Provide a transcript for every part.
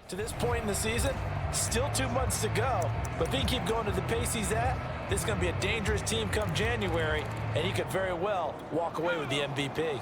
To this point in the season, still 2 months to go, but if he can keep going to the pace he's at, this is going to be a dangerous team come January, and he could very well walk away with the MVP.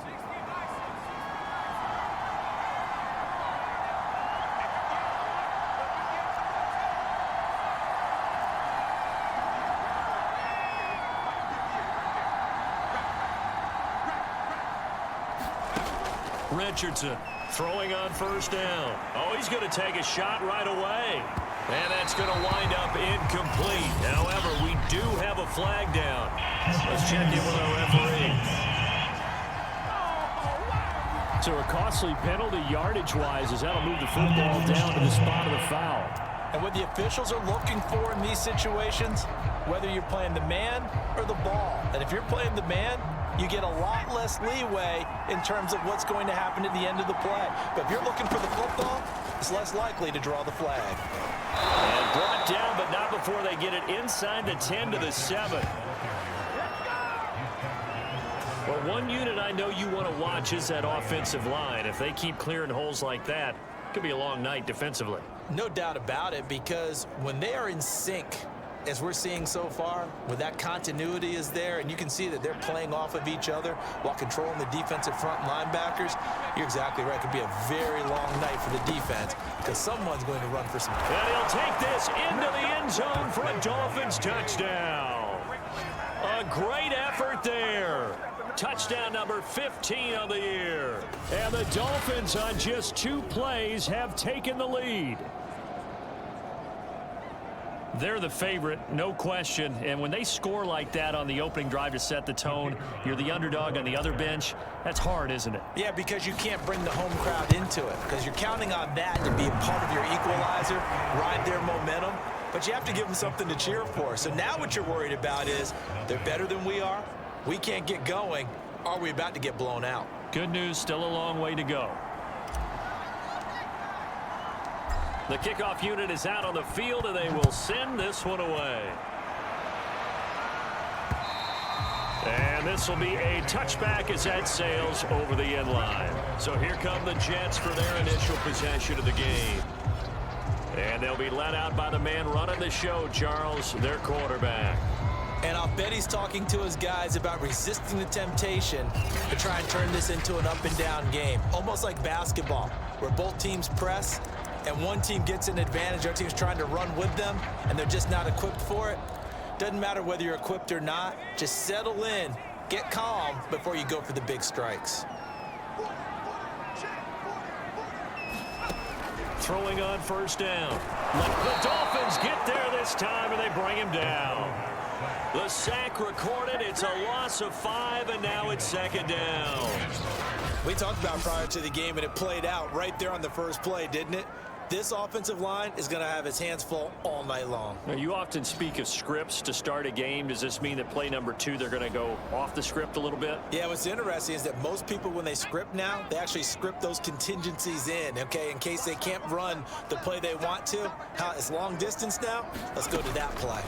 Richardson throwing on first down. Oh, he's going to take a shot right away. And that's going to wind up incomplete. However, we do have a flag down. Let's check in with our referee. So a costly penalty yardage-wise as that'll move the football down to the spot of the foul. And what the officials are looking for in these situations, whether you're playing the man or the ball. And if you're playing the man, you get a lot less leeway in terms of what's going to happen at the end of the play. But if you're looking for the football, it's less likely to draw the flag. And brought down, but not before they get it inside the 10 to the 7. Well, one unit I know you want to watch is that offensive line. If they keep clearing holes like that, it could be a long night defensively. No doubt about it, because when they are in sync, as we're seeing so far, when that continuity is there and you can see that they're playing off of each other while controlling the defensive front linebackers, you're exactly right. It could be a very long night for the defense because someone's going to run for some. And he'll take this into the end zone for a Dolphins touchdown. A great effort there. Touchdown number 15 on the year. And the Dolphins on just 2 plays have taken the lead. They're the favorite, no question. And when they score like that on the opening drive to set the tone, you're the underdog on the other bench. That's hard, isn't it? Yeah, because you can't bring the home crowd into it because you're counting on that to be a part of your equalizer, ride their momentum. But you have to give them something to cheer for. So now what you're worried about is they're better than we are. We can't get going. Are we about to get blown out? Good news, still a long way to go. The kickoff unit is out on the field, and they will send this one away. And this will be a touchback as that sails over the end line. So here come the Jets for their initial possession of the game. And they'll be let out by the man running the show, Charles, their quarterback. And I'll bet he's talking to his guys about resisting the temptation to try and turn this into an up-and-down game. Almost like basketball, where both teams press, and one team gets an advantage, our team's trying to run with them, and they're just not equipped for it. Doesn't matter whether you're equipped or not. Just settle in, get calm before you go for the big strikes. Throwing on first down. The Dolphins get there this time, and they bring him down. The sack recorded. It's a loss of 5, and now it's second down. We talked about prior to the game, and it played out right there on the first play, didn't it? This offensive line is going to have its hands full all night long. Now, you often speak of scripts to start a game. Does this mean that play number 2, they're going to go off the script a little bit? Yeah, what's interesting is that most people, when they script now, they actually script those contingencies in, okay, in case they can't run the play they want to. It's long distance now. Let's go to that play.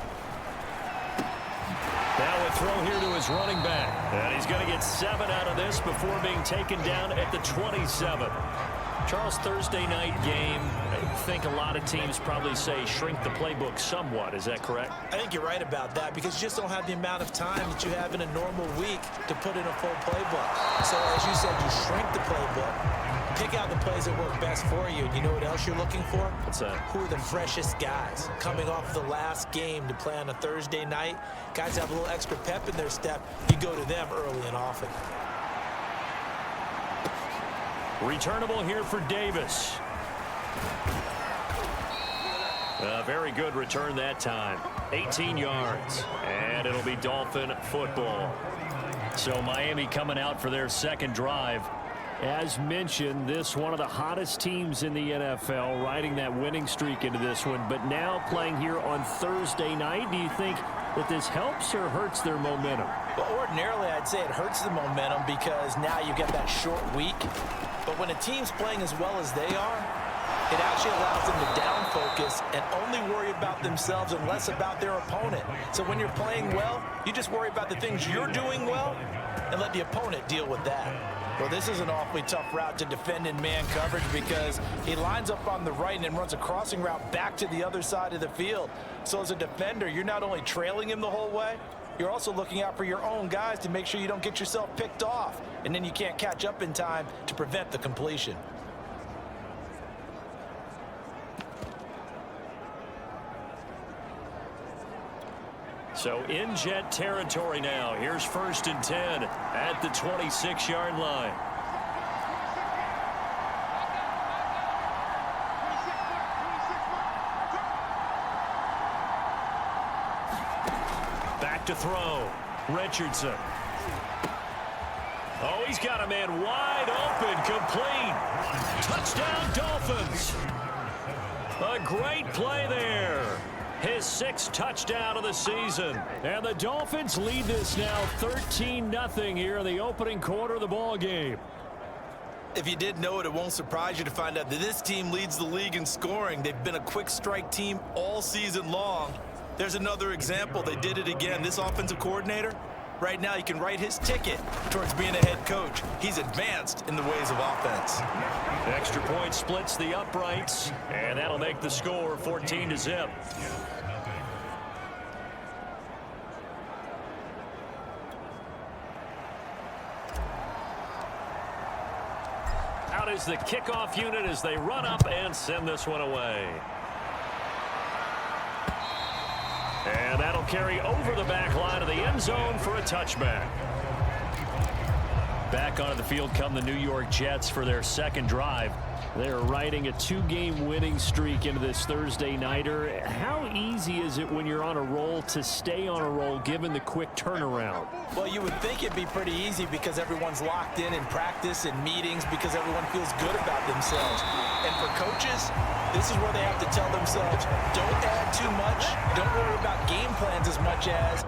Now a throw here to his running back. And he's going to get 7 out of this before being taken down at the 27. Charles, Thursday night game, I think a lot of teams probably say shrink the playbook somewhat. Is that correct? I think you're right about that because you just don't have the amount of time that you have in a normal week to put in a full playbook. So as you said, you shrink the playbook, pick out the plays that work best for you. And you know what else you're looking for? What's that? Who are the freshest guys coming off the last game to play on a Thursday night? Guys have a little extra pep in their step. You go to them early and often. Returnable here for Davis. A very good return that time. 18 yards. And it'll be Dolphin football. So Miami coming out for their second drive. As mentioned, this one of the hottest teams in the NFL, riding that winning streak into this one, but now playing here on Thursday night. Do you think that this helps or hurts their momentum? Well, ordinarily, I'd say it hurts the momentum because now you get that short week. But when a team's playing as well as they are, it actually allows them to down focus and only worry about themselves and less about their opponent. So when you're playing well, you just worry about the things you're doing well and let the opponent deal with that. Well, this is an awfully tough route to defend in man coverage because he lines up on the right and then runs a crossing route back to the other side of the field. So as a defender, you're not only trailing him the whole way, you're also looking out for your own guys to make sure you don't get yourself picked off. And then you can't catch up in time to prevent the completion. So in Jet territory now. Here's 1st and 10 at the 26-yard line. Back to throw. Richardson. Oh, he's got a man wide open, complete. Touchdown, Dolphins. A great play there. His 6th touchdown of the season. And the Dolphins lead this now 13-0 here in the opening quarter of the ball game. If you didn't know it, it won't surprise you to find out that this team leads the league in scoring. They've been a quick strike team all season long. There's another example. They did it again. This offensive coordinator, right now, he can write his ticket towards being a head coach. He's advanced in the ways of offense. Extra point splits the uprights, and that'll make the score 14-0. Out is the kickoff unit as they run up and send this one away. And that'll carry over the back line of the end zone for a touchback. Back onto the field come the New York Jets for their 2nd drive. They're riding a 2-game winning streak into this Thursday nighter. How easy is it when you're on a roll to stay on a roll given the quick turnaround? Well, you would think it'd be pretty easy because everyone's locked in practice and meetings because everyone feels good about themselves. And for coaches, this is where they have to tell themselves, don't add too much, don't worry about game plans as much as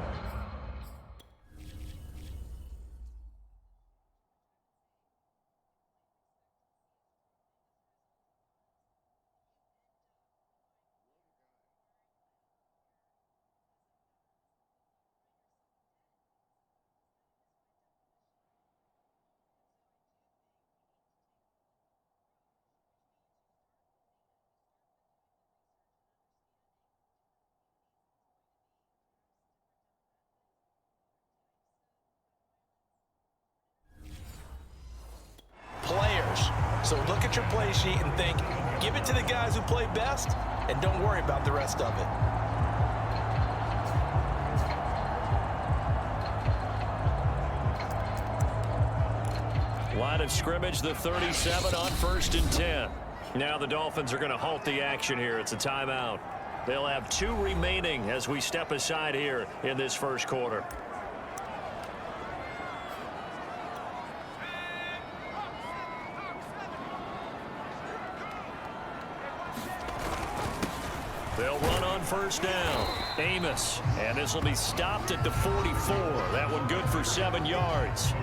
players. So look at your play sheet and think, give it to the guys who play best, and don't worry about the rest of it. Line of scrimmage, the 37 on 1st and 10. Now the Dolphins are going to halt the action here. It's a timeout. They'll have 2 remaining as we step aside here in this 1st quarter. They'll run on 1st down. Amos. And this will be stopped at the 44. That one good for 7 yards.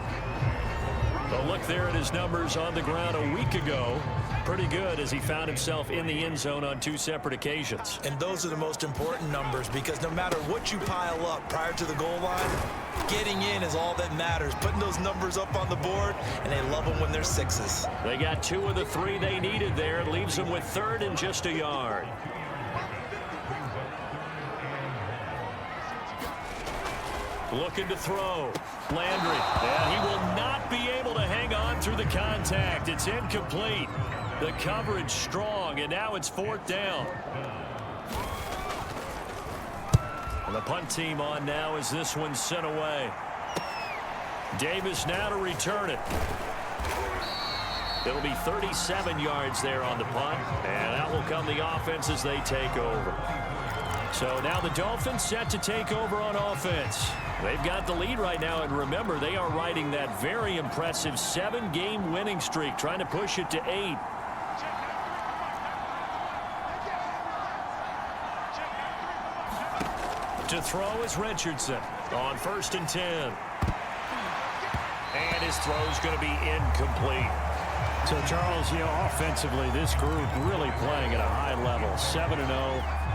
But look there at his numbers on the ground a week ago. Pretty good as he found himself in the end zone on 2 separate occasions. And those are the most important numbers because no matter what you pile up prior to the goal line, getting in is all that matters. Putting those numbers up on the board, and they love them when they're 6s. They got 2 of the 3 they needed there. It leaves them with 3rd and just a yard. Looking to throw. Landry. And he will not be able to hang on through the contact. It's incomplete. The coverage strong, and now it's 4th down. And the punt team on now as this one's sent away. Davis now to return it. It'll be 37 yards there on the punt, and that will come the offense as they take over. So now the Dolphins set to take over on offense. They've got the lead right now, and remember, they are riding that very impressive 7-game winning streak, trying to push it to 8. To throw is Richardson on 1st and 10. And his throw's going to be incomplete. So, Charles, offensively, this group really playing at a high level. 7-0.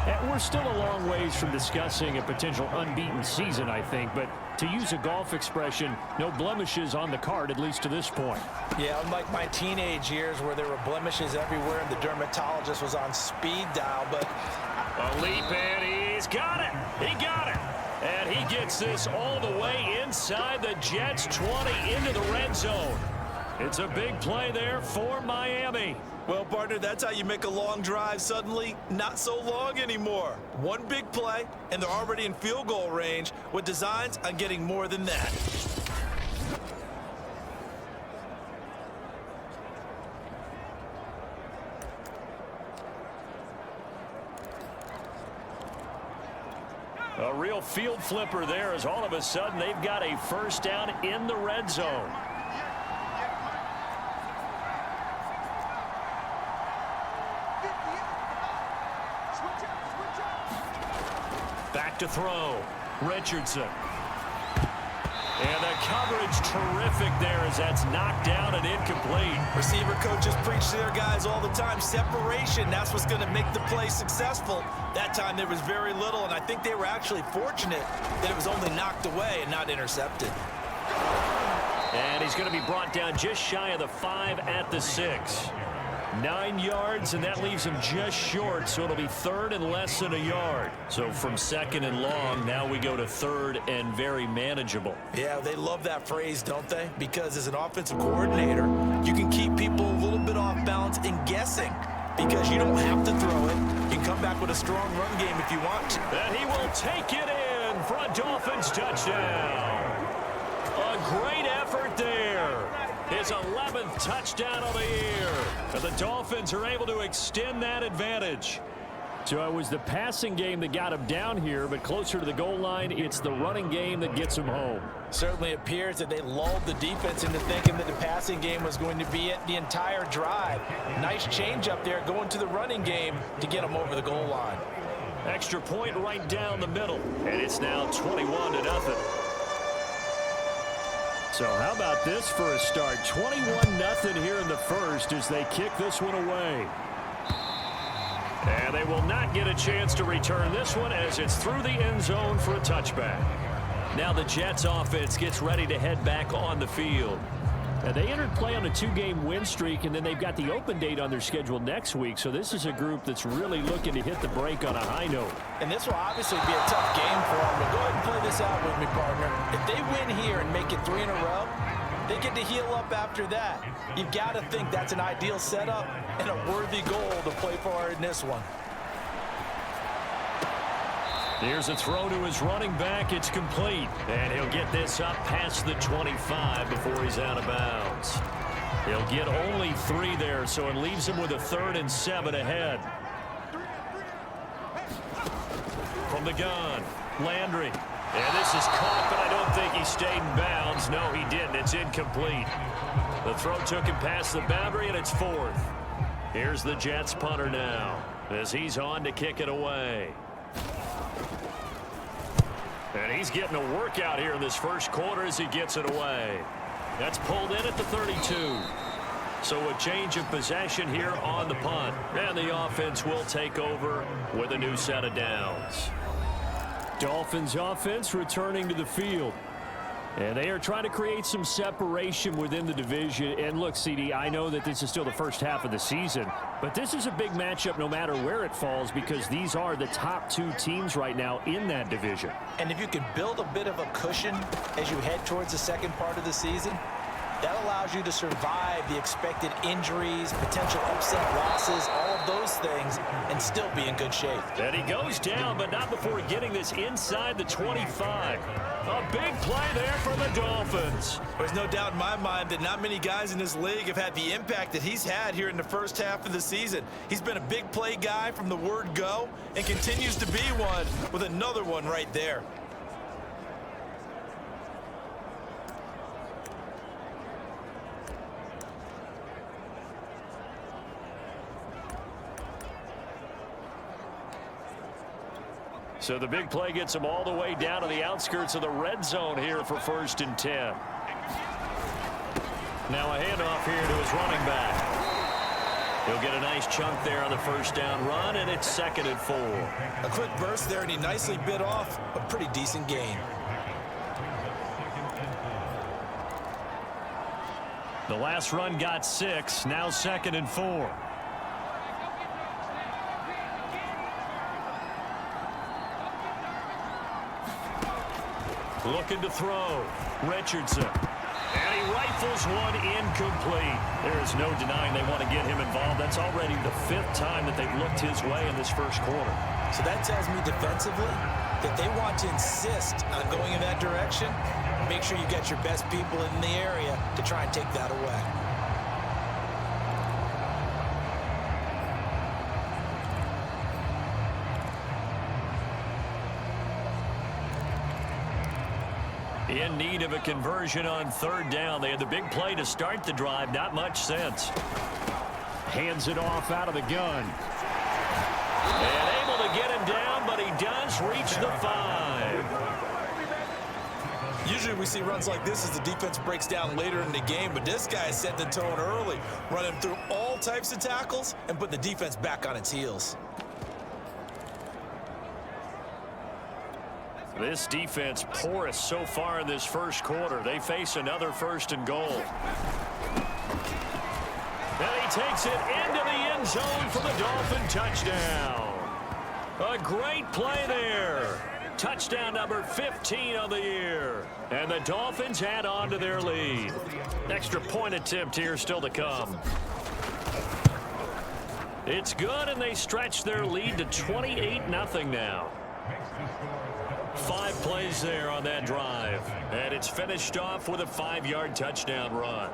And we're still a long ways from discussing a potential unbeaten season, I think. But to use a golf expression, no blemishes on the card, at least to this point. Yeah, unlike my teenage years where there were blemishes everywhere and the dermatologist was on speed dial. But a leap, and he's got it. He got it. And he gets this all the way inside the Jets 20 into the red zone. It's a big play there for Miami. Well, partner, that's how you make a long drive suddenly not so long anymore. One big play, and they're already in field goal range with designs on getting more than that. A real field flipper there as all of a sudden they've got a first down in the red zone. Back to throw. Richardson. And the coverage terrific there as that's knocked down and incomplete. Receiver coaches preach to their guys all the time. Separation, that's what's going to make the play successful. That time there was very little, and I think they were actually fortunate that it was only knocked away and not intercepted. And he's going to be brought down just shy of the 5 at the 6. 9 yards, and that leaves him just short, so it'll be third and less than a yard. So from second and long, now we go to third and very manageable. Yeah, they love that phrase, don't they? Because as an offensive coordinator, you can keep people a little bit off balance and guessing because you don't have to throw it. You can come back with a strong run game if you want to. And he will take it in for a Dolphins touchdown. A great effort there. His 11th touchdown of the year. And the Dolphins are able to extend that advantage. So it was the passing game that got him down here, but closer to the goal line, it's the running game that gets him home. Certainly appears that they lulled the defense into thinking that the passing game was going to be it the entire drive. Nice change up there going to the running game to get them over the goal line. Extra point right down the middle. And it's now 21-0. So how about this for a start? 21-0 here in the first as they kick this one away. And they will not get a chance to return this one as it's through the end zone for a touchback. Now the Jets offense gets ready to head back on the field. Now they entered play on a 2-game win streak, and then they've got the open date on their schedule next week. So this is a group that's really looking to hit the break on a high note. And this will obviously be a tough game for them. But go ahead and play this out with me, partner. If they win here and make it 3 in a row, they get to heal up after that. You've got to think that's an ideal setup and a worthy goal to play for in this one. Here's a throw to his running back. It's complete. And he'll get this up past the 25 before he's out of bounds. He'll get only 3 there, so it leaves him with a 3rd and 7 ahead. From the gun, Landry. And this is caught, but I don't think he stayed in bounds. No, he didn't. It's incomplete. The throw took him past the boundary, and it's 4th. Here's the Jets punter now as he's on to kick it away. And he's getting a workout here in this first quarter as he gets it away. That's pulled in at the 32. So a change of possession here on the punt. And the offense will take over with a new set of downs. Dolphins offense returning to the field. And they are trying to create some separation within the division. And look, CD, I know that this is still the first half of the season, but this is a big matchup no matter where it falls because these are the top 2 teams right now in that division. And if you can build a bit of a cushion as you head towards the second part of the season, that allows you to survive the expected injuries, potential upset losses, all of those things, and still be in good shape. And he goes down, but not before getting this inside the 25. A big play there for the Dolphins. There's no doubt in my mind that not many guys in this league have had the impact that he's had here in the first half of the season. He's been a big play guy from the word go and continues to be one with another one right there. So the big play gets him all the way down to the outskirts of the red zone here for 1st and 10. Now a handoff here to his running back. He'll get a nice chunk there on the first down run, and it's 2nd and 4. A quick burst there, and he nicely bit off a pretty decent gain. The last run got 6, now 2nd and 4. Looking to throw. Richardson. And he rifles one incomplete. There is no denying they want to get him involved. That's already the 5th time that they've looked his way in this first quarter. So that tells me defensively that they want to insist on going in that direction. Make sure you get your best people in the area to try and take that away. In need of a conversion on 3rd down. They had the big play to start the drive. Not much sense. Hands it off out of the gun. And able to get him down, but he does reach the 5. Usually we see runs like this as the defense breaks down later in the game, but this guy set the tone early, running through all types of tackles and put the defense back on its heels. This defense porous so far in this first quarter. They face another 1st and goal. And he takes it into the end zone for the Dolphin touchdown. A great play there. Touchdown number 15 on the year. And the Dolphins add on to their lead. Extra point attempt here still to come. It's good, and they stretch their lead to 28-0 now. 5 plays there on that drive. And it's finished off with a 5-yard touchdown run.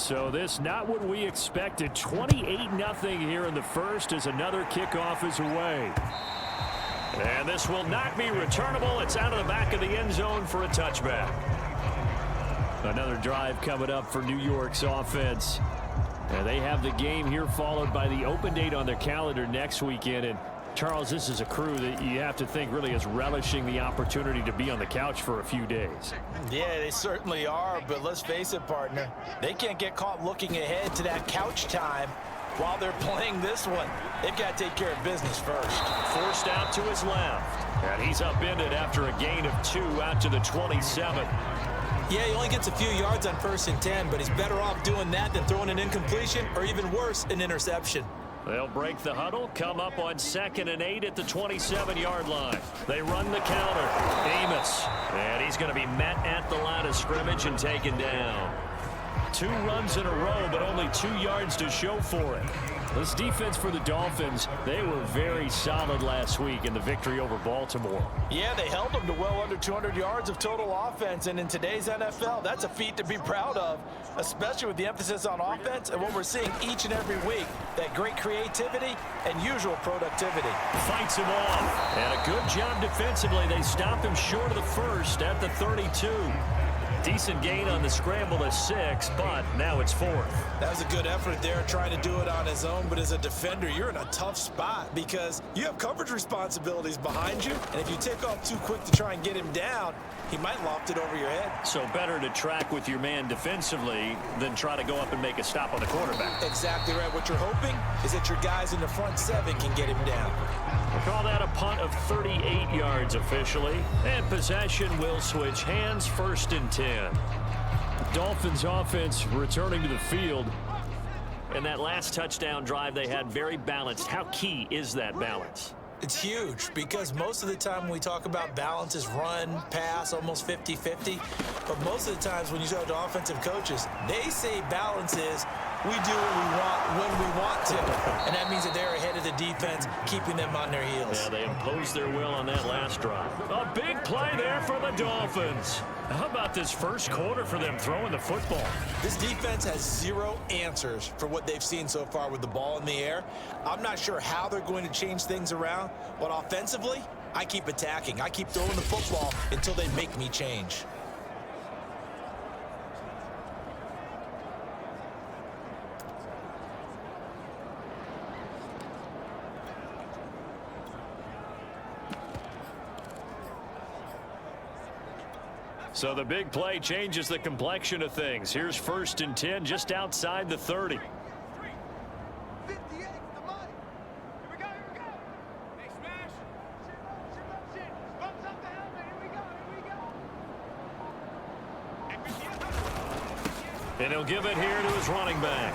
So this not what we expected. 28-0 here in the first as another kickoff is away. And this will not be returnable. It's out of the back of the end zone for a touchback. Another drive coming up for New York's offense. And they have the game here followed by the open date on their calendar next weekend. And Charles, this is a crew that you have to think really is relishing the opportunity to be on the couch for a few days. Yeah, they certainly are, but let's face it, partner. They can't get caught looking ahead to that couch time while they're playing this one. They've got to take care of business first. Forced out to his left. And he's upended after a gain of 2 out to the 27. Yeah, he only gets a few yards on 1st and 10, but he's better off doing that than throwing an incompletion or even worse, an interception. They'll break the huddle, come up on 2nd and 8 at the 27-yard line. They run the counter. Amos. And he's going to be met at the line of scrimmage and taken down. 2 runs in a row, but only 2 yards to show for it. This defense for the Dolphins, they were very solid last week in the victory over Baltimore. Yeah, they held them to well under 200 yards of total offense, and in today's NFL, that's a feat to be proud of, especially with the emphasis on offense and what we're seeing each and every week, that great creativity and usual productivity. Fights him off, and a good job defensively. They stopped him short of the first at the 32. Decent gain on the scramble to 6, but now it's 4th. That was a good effort there, trying to do it on his own, but as a defender, you're in a tough spot because you have coverage responsibilities behind you, and if you take off too quick to try and get him down, he might loft it over your head. So better to track with your man defensively than try to go up and make a stop on the quarterback. Exactly right. What you're hoping is that your guys in the front 7 can get him down. We'll call that a punt of 38 yards officially. And possession will switch hands, 1st and 10. Dolphins offense returning to the field. And that last touchdown drive they had very balanced. How key is that balance? It's huge because most of the time when we talk about balance is run, pass, almost 50-50. But most of the times when you talk to offensive coaches, they say balance is we do what we want when we want to. And that means that they're ahead of the defense, keeping them on their heels. Yeah, they imposed their will on that last drive. A big play there for the Dolphins. How about this first quarter for them throwing the football? This defense has zero answers for what they've seen so far with the ball in the air. I'm not sure how they're going to change things around, but offensively, I keep attacking. I keep throwing the football until they make me change. So the big play changes the complexion of things. Here's 1st and 10 just outside the 30. And he'll give it here to his running back.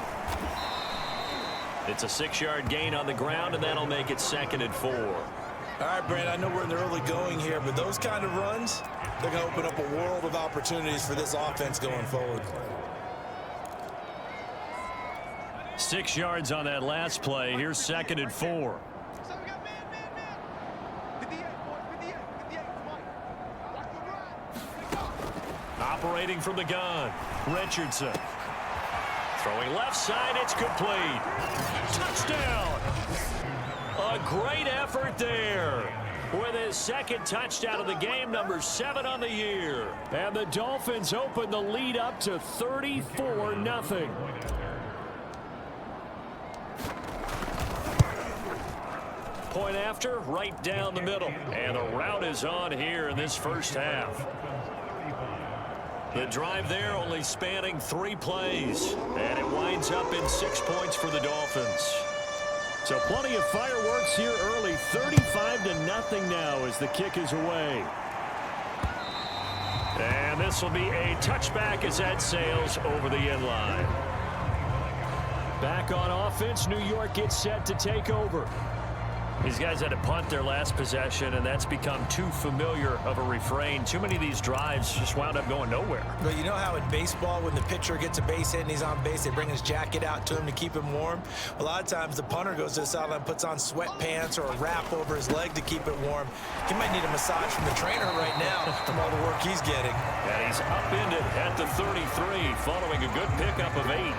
It's a 6-yard gain on the ground, and that'll make it 2nd and 4. All right, Brent, I know we're in the early going here, but those kind of runs, they're going to open up a world of opportunities for this offense going forward. 6 yards on that last play. Here's 2nd and 4. Operating from the gun, Richardson. Throwing left side, it's complete. Touchdown! A great effort there. With his 2nd touchdown of the game, number 7 on the year. And the Dolphins open the lead up to 34-0. Point after, right down the middle. And the route is on here in this first half. The drive there only spanning 3 plays. And it winds up in 6 points for the Dolphins. So plenty of fireworks here early. 35-0 now as the kick is away. And this will be a touchback as that sails over the end line. Back on offense, New York gets set to take over. These guys had to punt their last possession, and that's become too familiar of a refrain. Too many of these drives just wound up going nowhere. But you know how in baseball, when the pitcher gets a base hit and he's on base, they bring his jacket out to him to keep him warm? A lot of times the punter goes to the sideline, puts on sweatpants or a wrap over his leg to keep it warm. He might need a massage from the trainer right now from all the work he's getting. And he's upended at the 33 following a good pickup of 8.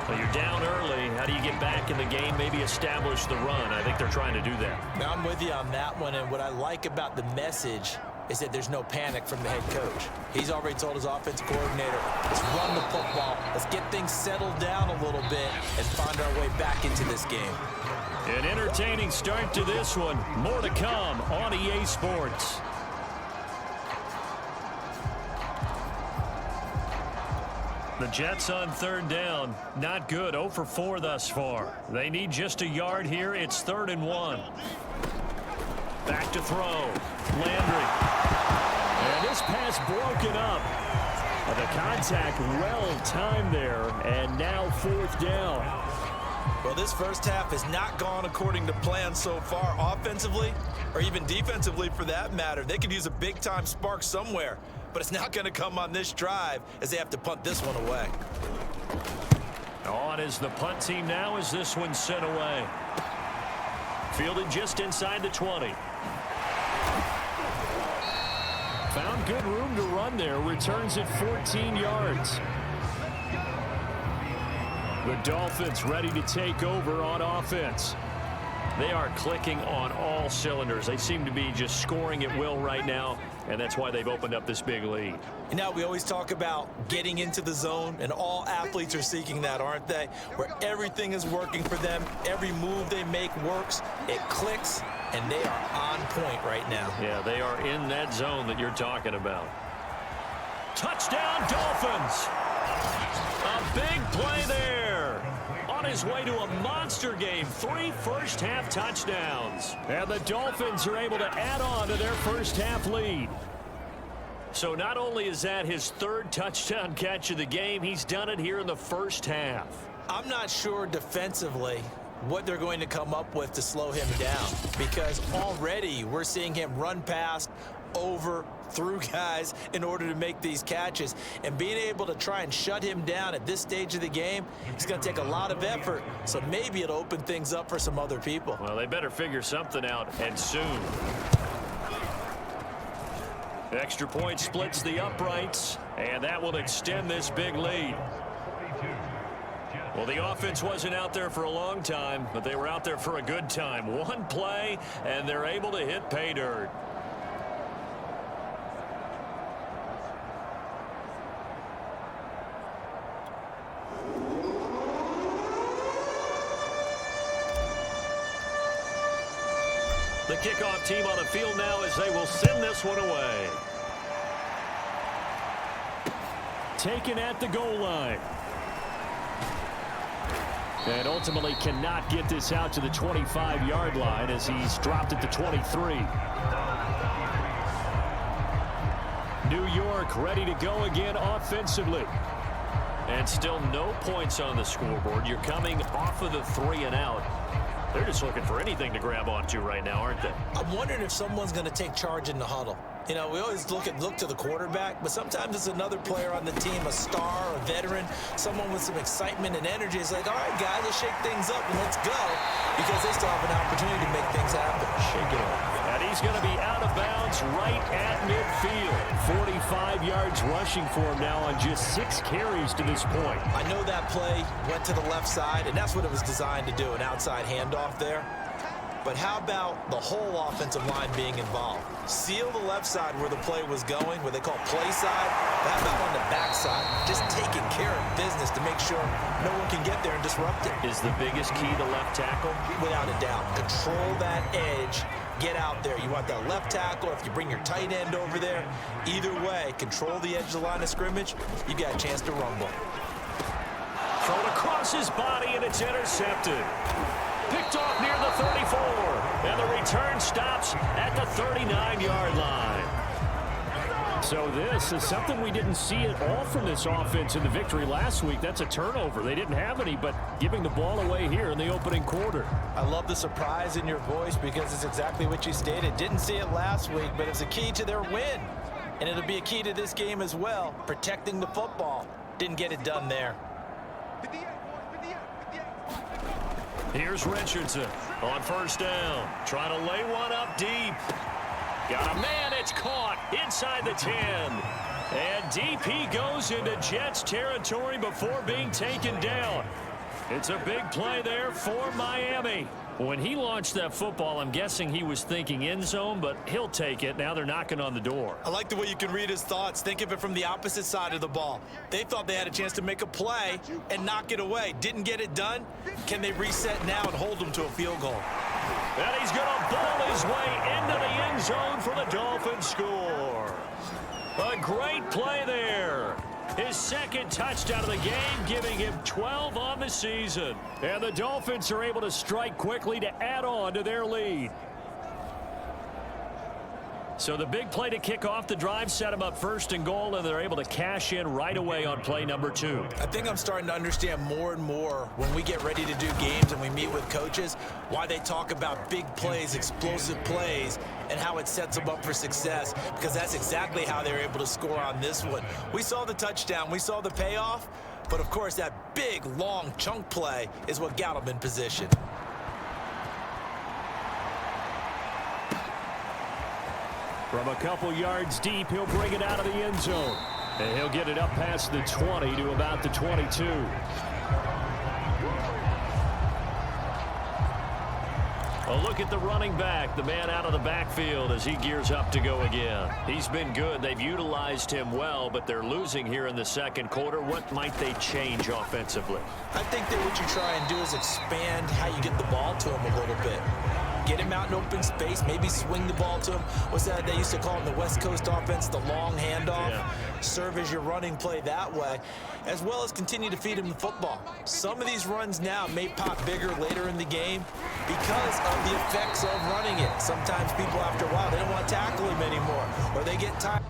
Well, you're down early. How do you get back in the game, maybe establish the run? I think they're trying to do that. Now, I'm with you on that one, and what I like about the message is that there's no panic from the head coach. He's already told his offensive coordinator, let's run the football, let's get things settled down a little bit and find our way back into this game. An entertaining start to this one. More to come on EA Sports. The Jets on 3rd down. Not good. 0 for 4 thus far. They need just a yard here. It's 3rd and 1. Back to throw. Landry. And this pass broken up. The contact well timed there. And now 4th down. Well, this first half has not gone according to plan so far offensively or even defensively for that matter. They could use a big-time spark somewhere. But it's not going to come on this drive as they have to punt this one away. On is the punt team now as this one's sent away. Fielded just inside the 20. Found good room to run there. Returns at 14 yards. The Dolphins ready to take over on offense. They are clicking on all cylinders. They seem to be just scoring at will right now, and that's why they've opened up this big lead. You know, we always talk about getting into the zone, and all athletes are seeking that, aren't they? Where everything is working for them, every move they make works, it clicks, and they are on point right now. Yeah, they are in that zone that you're talking about. Touchdown, Dolphins! A big play there. On his way to a monster game. 3 first-half touchdowns. And the Dolphins are able to add on to their first-half lead. So not only is that his 3rd touchdown catch of the game, he's done it here in the first half. I'm not sure defensively what they're going to come up with to slow him down, because already we're seeing him run past, over, through guys in order to make these catches. And being able to try and shut him down at this stage of the game, it's going to take a lot of effort. So maybe it'll open things up for some other people. Well, they better figure something out, and soon. Extra point splits the uprights, and that will extend this big lead. Well, the offense wasn't out there for a long time, but they were out there for a good time. One play, and they're able to hit pay dirt. The kickoff team on the field now as they will send this one away. Taken at the goal line. And ultimately cannot get this out to the 25-yard line as he's dropped at the 23. New York ready to go again offensively. And still no points on the scoreboard. You're coming off of the 3 and out. They're just looking for anything to grab onto right now, aren't they? I'm wondering if someone's going to take charge in the huddle. You know, we always look to the quarterback, but sometimes it's another player on the team, a star, a veteran, someone with some excitement and energy. It's like, all right, guys, let's shake things up and let's go, because they still have an opportunity to make things happen. Shake it up. And he's going to be out of bounds right at midfield. 45 yards rushing for him now on just 6 carries to this point. I know that play went to the left side, and that's what it was designed to do, an outside handoff there. But how about the whole offensive line being involved? Seal the left side where the play was going, where they call play side. But how about on the back side? Just taking care of business to make sure no one can get there and disrupt it. Is the biggest key the left tackle? Without a doubt. Control that edge. Get out there. You want that left tackle. If you bring your tight end over there, either way, control the edge of the line of scrimmage. You got a chance to rumble. Thrown across his body, and it's intercepted. Picked off near the 34. And the return stops at the 39-yard line. So this is something we didn't see at all from this offense in the victory last week. That's a turnover. They didn't have any, but giving the ball away here in the opening quarter. I love the surprise in your voice because it's exactly what you stated. Didn't see it last week, but it's a key to their win. And it'll be a key to this game as well, protecting the football. Didn't get it done there. Here's Richardson on first down. Trying to lay one up deep. Got a man, it's caught inside the 10. And DP goes into Jets territory before being taken down. It's a big play there for Miami. When he launched that football, I'm guessing he was thinking end zone, but he'll take it. Now they're knocking on the door. I like the way you can read his thoughts. Think of it from the opposite side of the ball. They thought they had a chance to make a play and knock it away. Didn't get it done. Can they reset now and hold them to a field goal? And he's going to ball his way into the end zone for the Dolphins score. A great play there. His second touchdown of the game, giving him 12 on the season. And the Dolphins are able to strike quickly to add on to their lead. So the big play to kick off the drive set them up first and goal, and they're able to cash in right away on play number 2. I think I'm starting to understand more and more when we get ready to do games and we meet with coaches why they talk about big plays, explosive plays, and how it sets them up for success, because that's exactly how they were able to score on this one. We saw the touchdown, we saw the payoff, but of course that big, long chunk play is what got them in position. From a couple yards deep, he'll bring it out of the end zone. And he'll get it up past the 20 to about the 22. A look at the running back, the man out of the backfield as he gears up to go again. He's been good. They've utilized him well, but they're losing here in the second quarter. What might they change offensively? I think that what you try and do is expand how you get the ball to him a little bit. Get him out in open space, maybe swing the ball to him. What's that they used to call in the West Coast offense, the long handoff? Yeah. Serve as your running play that way, as well as continue to feed him the football. Some of these runs now may pop bigger later in the game because of the effects of running it. Sometimes people, after a while, they don't want to tackle him anymore, or they get tired.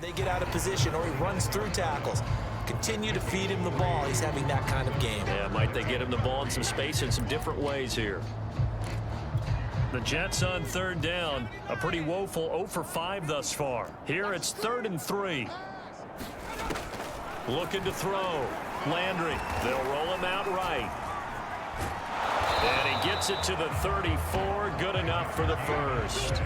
They get out of position or he runs through tackles. Continue to feed him the ball. He's having that kind of game. Yeah, might they get him the ball in some space in some different ways here. The Jets on third down. A pretty woeful 0 for 5 thus far. Here it's 3rd and 3. Looking to throw. Landry. They'll roll him out right. And he gets it to the 34. Good enough for the first.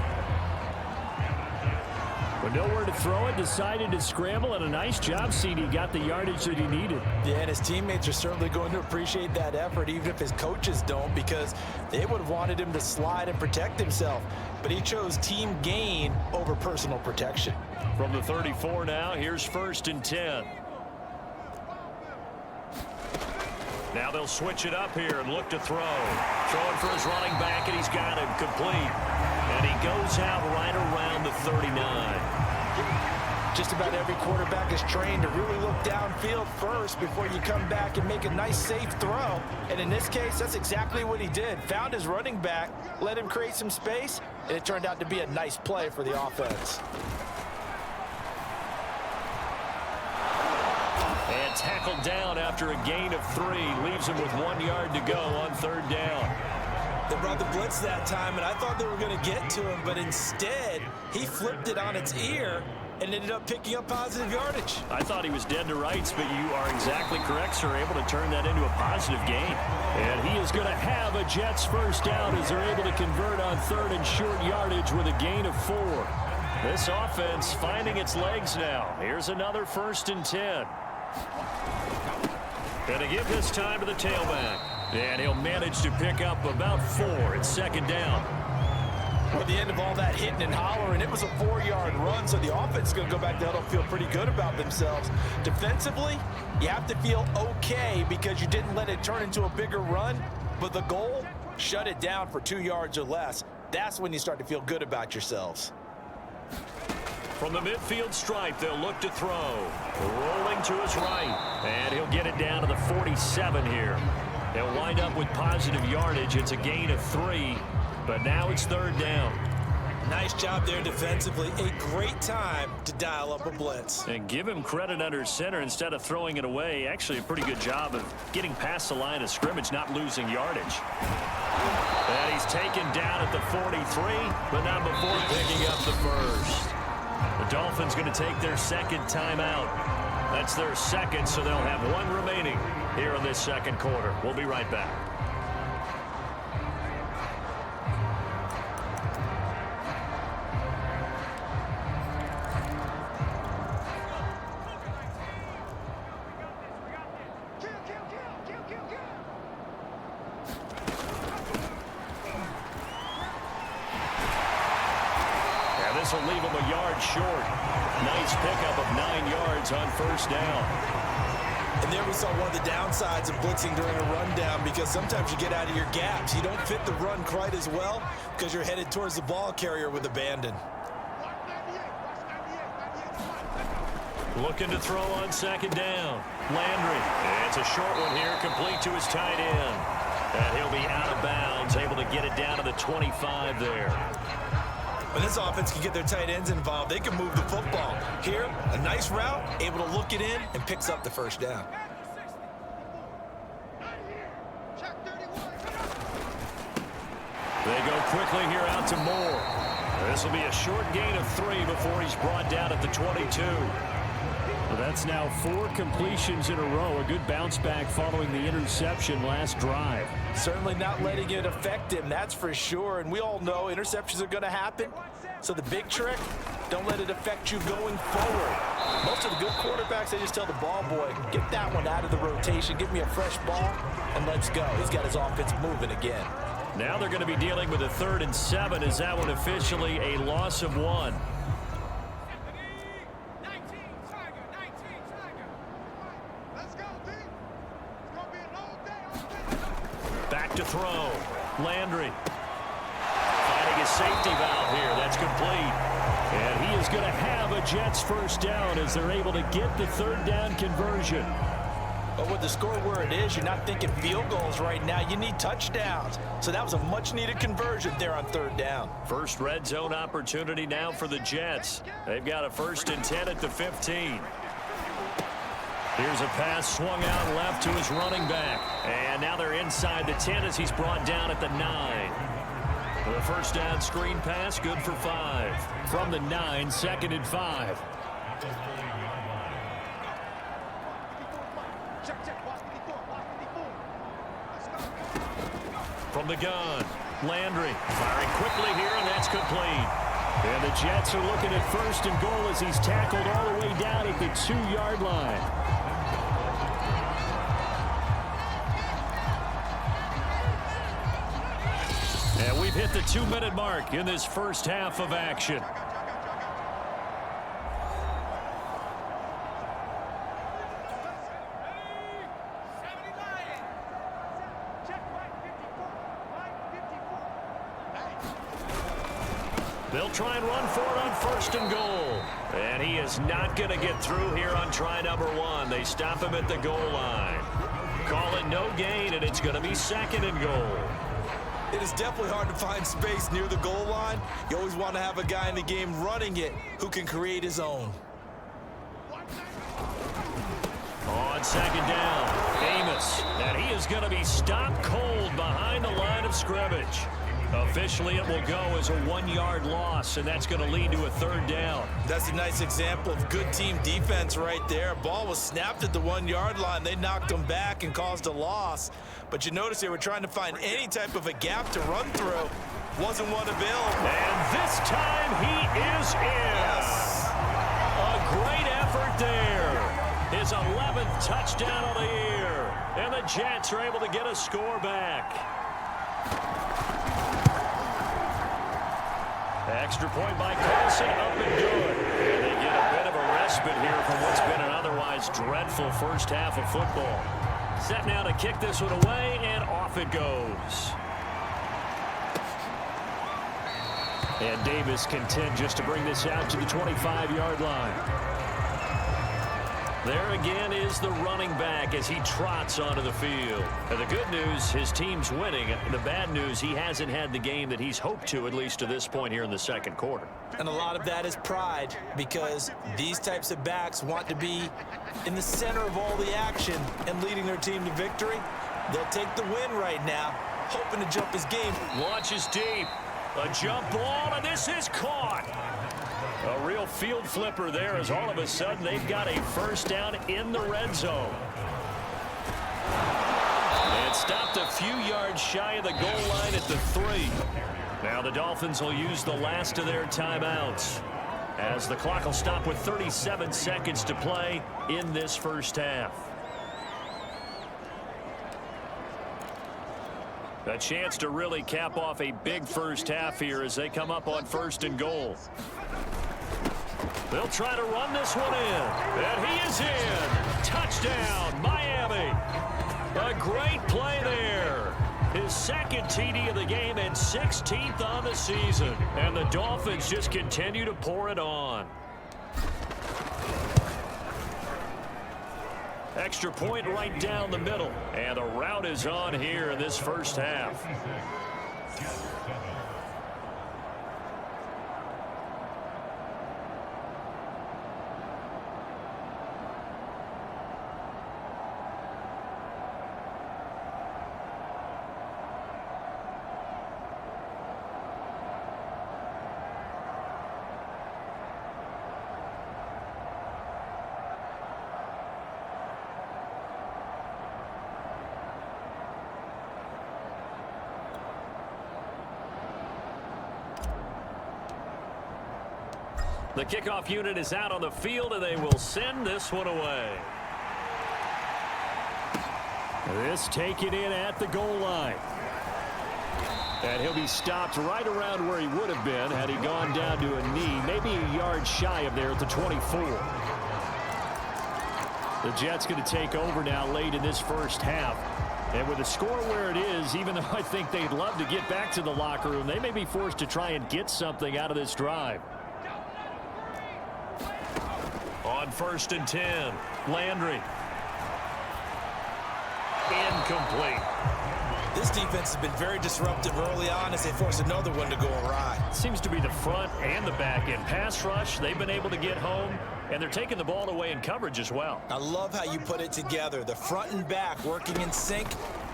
But nowhere to throw it, decided to scramble, and a nice job, CD. Got the yardage that he needed. Yeah, and his teammates are certainly going to appreciate that effort, even if his coaches don't, because they would have wanted him to slide and protect himself. But he chose team gain over personal protection. From the 34 now, here's 1st and 10. Now they'll switch it up here and look to throw. Throwing for his running back, and he's got him complete. And he goes out right around the 39. Just about every quarterback is trained to really look downfield first before you come back and make a nice, safe throw. And in this case, that's exactly what he did. Found his running back, let him create some space, and it turned out to be a nice play for the offense. And tackled down after a gain of 3. Leaves him with 1 yard to go on 3rd down. They brought the blitz that time, and I thought they were going to get to him, but instead, he flipped it on its ear and ended up picking up positive yardage. I thought he was dead to rights, but you are exactly correct, sir. Able to turn that into a positive gain. And he is going to have a Jets first down as they're able to convert on 3rd and short yardage with a gain of 4. This offense finding its legs now. Here's another 1st and 10. Going to give this time to the tailback. And he'll manage to pick up about 4. It's 2nd down. Well, at the end of all that hitting and hollering, it was a 4-yard run, so the offense is going to go back to huddle, feel pretty good about themselves. Defensively, you have to feel okay because you didn't let it turn into a bigger run, but the goal, shut it down for 2 yards or less. That's when you start to feel good about yourselves. From the midfield stripe, they'll look to throw. Rolling to his right, and he'll get it down to the 47 here. They'll wind up with positive yardage. It's a gain of 3, but now it's 3rd down. Nice job there defensively. A great time to dial up a blitz. And give him credit under center instead of throwing it away. Actually, a pretty good job of getting past the line of scrimmage, not losing yardage. And he's taken down at the 43, but not before picking up the first. The Dolphins going to take their 2nd timeout. That's their 2nd, so they'll have 1 remaining here in this 2nd quarter. We'll be right back. This will leave him a yard short. Nice pickup of 9 yards on 1st down. And there we saw one of the downsides of blitzing during a rundown, because sometimes you get out of your gaps. You don't fit the run quite as well because you're headed towards the ball carrier with abandon. Looking to throw on 2nd down. Landry. It's a short one here, complete to his tight end. And he'll be out of bounds, able to get it down to the 25 there. When this offense can get their tight ends involved, they can move the football. Here, a nice route, able to look it in, and picks up the 1st down. They go quickly here out to Moore. This will be a short gain of 3 before he's brought down at the 22. Well, that's now 4 completions in a row. A good bounce back following the interception last drive. Certainly not letting it affect him, that's for sure. And we all know interceptions are going to happen. So the big trick, don't let it affect you going forward. Most of the good quarterbacks, they just tell the ball boy, get that one out of the rotation, give me a fresh ball, and let's go. He's got his offense moving again. Now they're going to be dealing with a 3rd and 7. Is that one officially a loss of 1? Back to throw. Landry. Finding a safety valve here. That's complete. And he is going to have a Jets first down as they're able to get the 3rd down conversion. Oh, But with the score where it is, you're not thinking field goals right now. You need touchdowns. So that was a much-needed conversion there on third down. First red zone opportunity now for the Jets. They've got a 1st and 10 at the 15. Here's a pass swung out left to his running back. And now they're inside the 10 as he's brought down at the 9. The first down screen pass, good for 5. From the 9, 2nd and 5. From the gun, Landry firing quickly here, and that's complete. And the Jets are looking at 1st and goal as he's tackled all the way down at the 2-yard line. And we've hit the 2-minute mark in this first half of action. They'll try and run for it on 1st and goal. And he is not going to get through here on try number 1. They stop him at the goal line. Call it no gain, and it's going to be 2nd and goal. It is definitely hard to find space near the goal line. You always want to have a guy in the game running it who can create his own. On 2nd down, Amos. And he is going to be stopped cold behind the line of scrimmage. Officially, it will go as a 1-yard loss, and that's going to lead to a 3rd down. That's a nice example of good team defense right there. Ball was snapped at the 1-yard line. They knocked him back and caused a loss. But you notice they were trying to find any type of a gap to run through. Wasn't one available. And this time he is in. Yes. A great effort there. His 11th touchdown of the year. And the Jets are able to get a score back. Extra point by Carlson, up and good. And they get a bit of a respite here from what's been an otherwise dreadful first half of football. Set now to kick this one away, and off it goes. And Davis content just to bring this out to the 25-yard line. There again is the running back as he trots onto the field. And the good news, his team's winning. The bad news, he hasn't had the game that he's hoped to, at least to this point here in the 2nd quarter. And a lot of that is pride, because these types of backs want to be in the center of all the action and leading their team to victory. They'll take the win right now, hoping to jump his game. Launches deep. A jump ball, and this is caught. A real field flipper there as all of a sudden they've got a 1st down in the red zone. And stopped a few yards shy of the goal line at the 3. Now the Dolphins will use the last of their timeouts, as the clock will stop with 37 seconds to play in this first half. A chance to really cap off a big first half here as they come up on 1st and goal. They'll try to run this one in. And he is in. Touchdown, Miami. A great play there. His 2nd TD of the game and 16th on the season. And the Dolphins just continue to pour it on. Extra point right down the middle. And the route is on here in this first half. The kickoff unit is out on the field, and they will send this one away. This taken in at the goal line. And he'll be stopped right around where he would have been had he gone down to a knee, maybe a yard shy of there at the 24. The Jets going to take over now late in this first half. And with the score where it is, even though I think they'd love to get back to the locker room, they may be forced to try and get something out of this drive. On 1st and 10, Landry. incomplete. This defense has been very disruptive early on as they force another one to go awry. Seems to be the front and the back end. Pass rush, they've been able to get home, and they're taking the ball away in coverage as well. I love how you put it together. The front and back working in sync,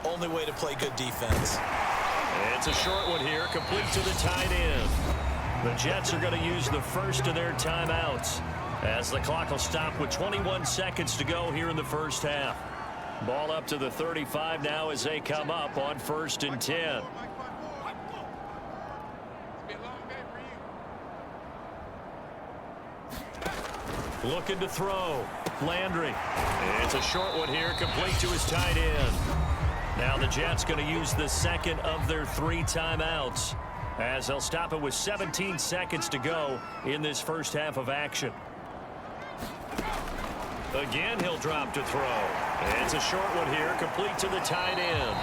only way to play good defense. It's a short one here, complete to the tight end. The Jets are going to use the first of their timeouts as the clock will stop with 21 seconds to go here in the first half. Ball up to the 35 now as they come up on 1st and 10. Looking to throw. Landry. It's a short one here, complete to his tight end. Now the Jets going to use the second of their 3 timeouts as they'll stop it with 17 seconds to go in this first half of action. Again, he'll drop to throw. It's a short one here, complete to the tight end.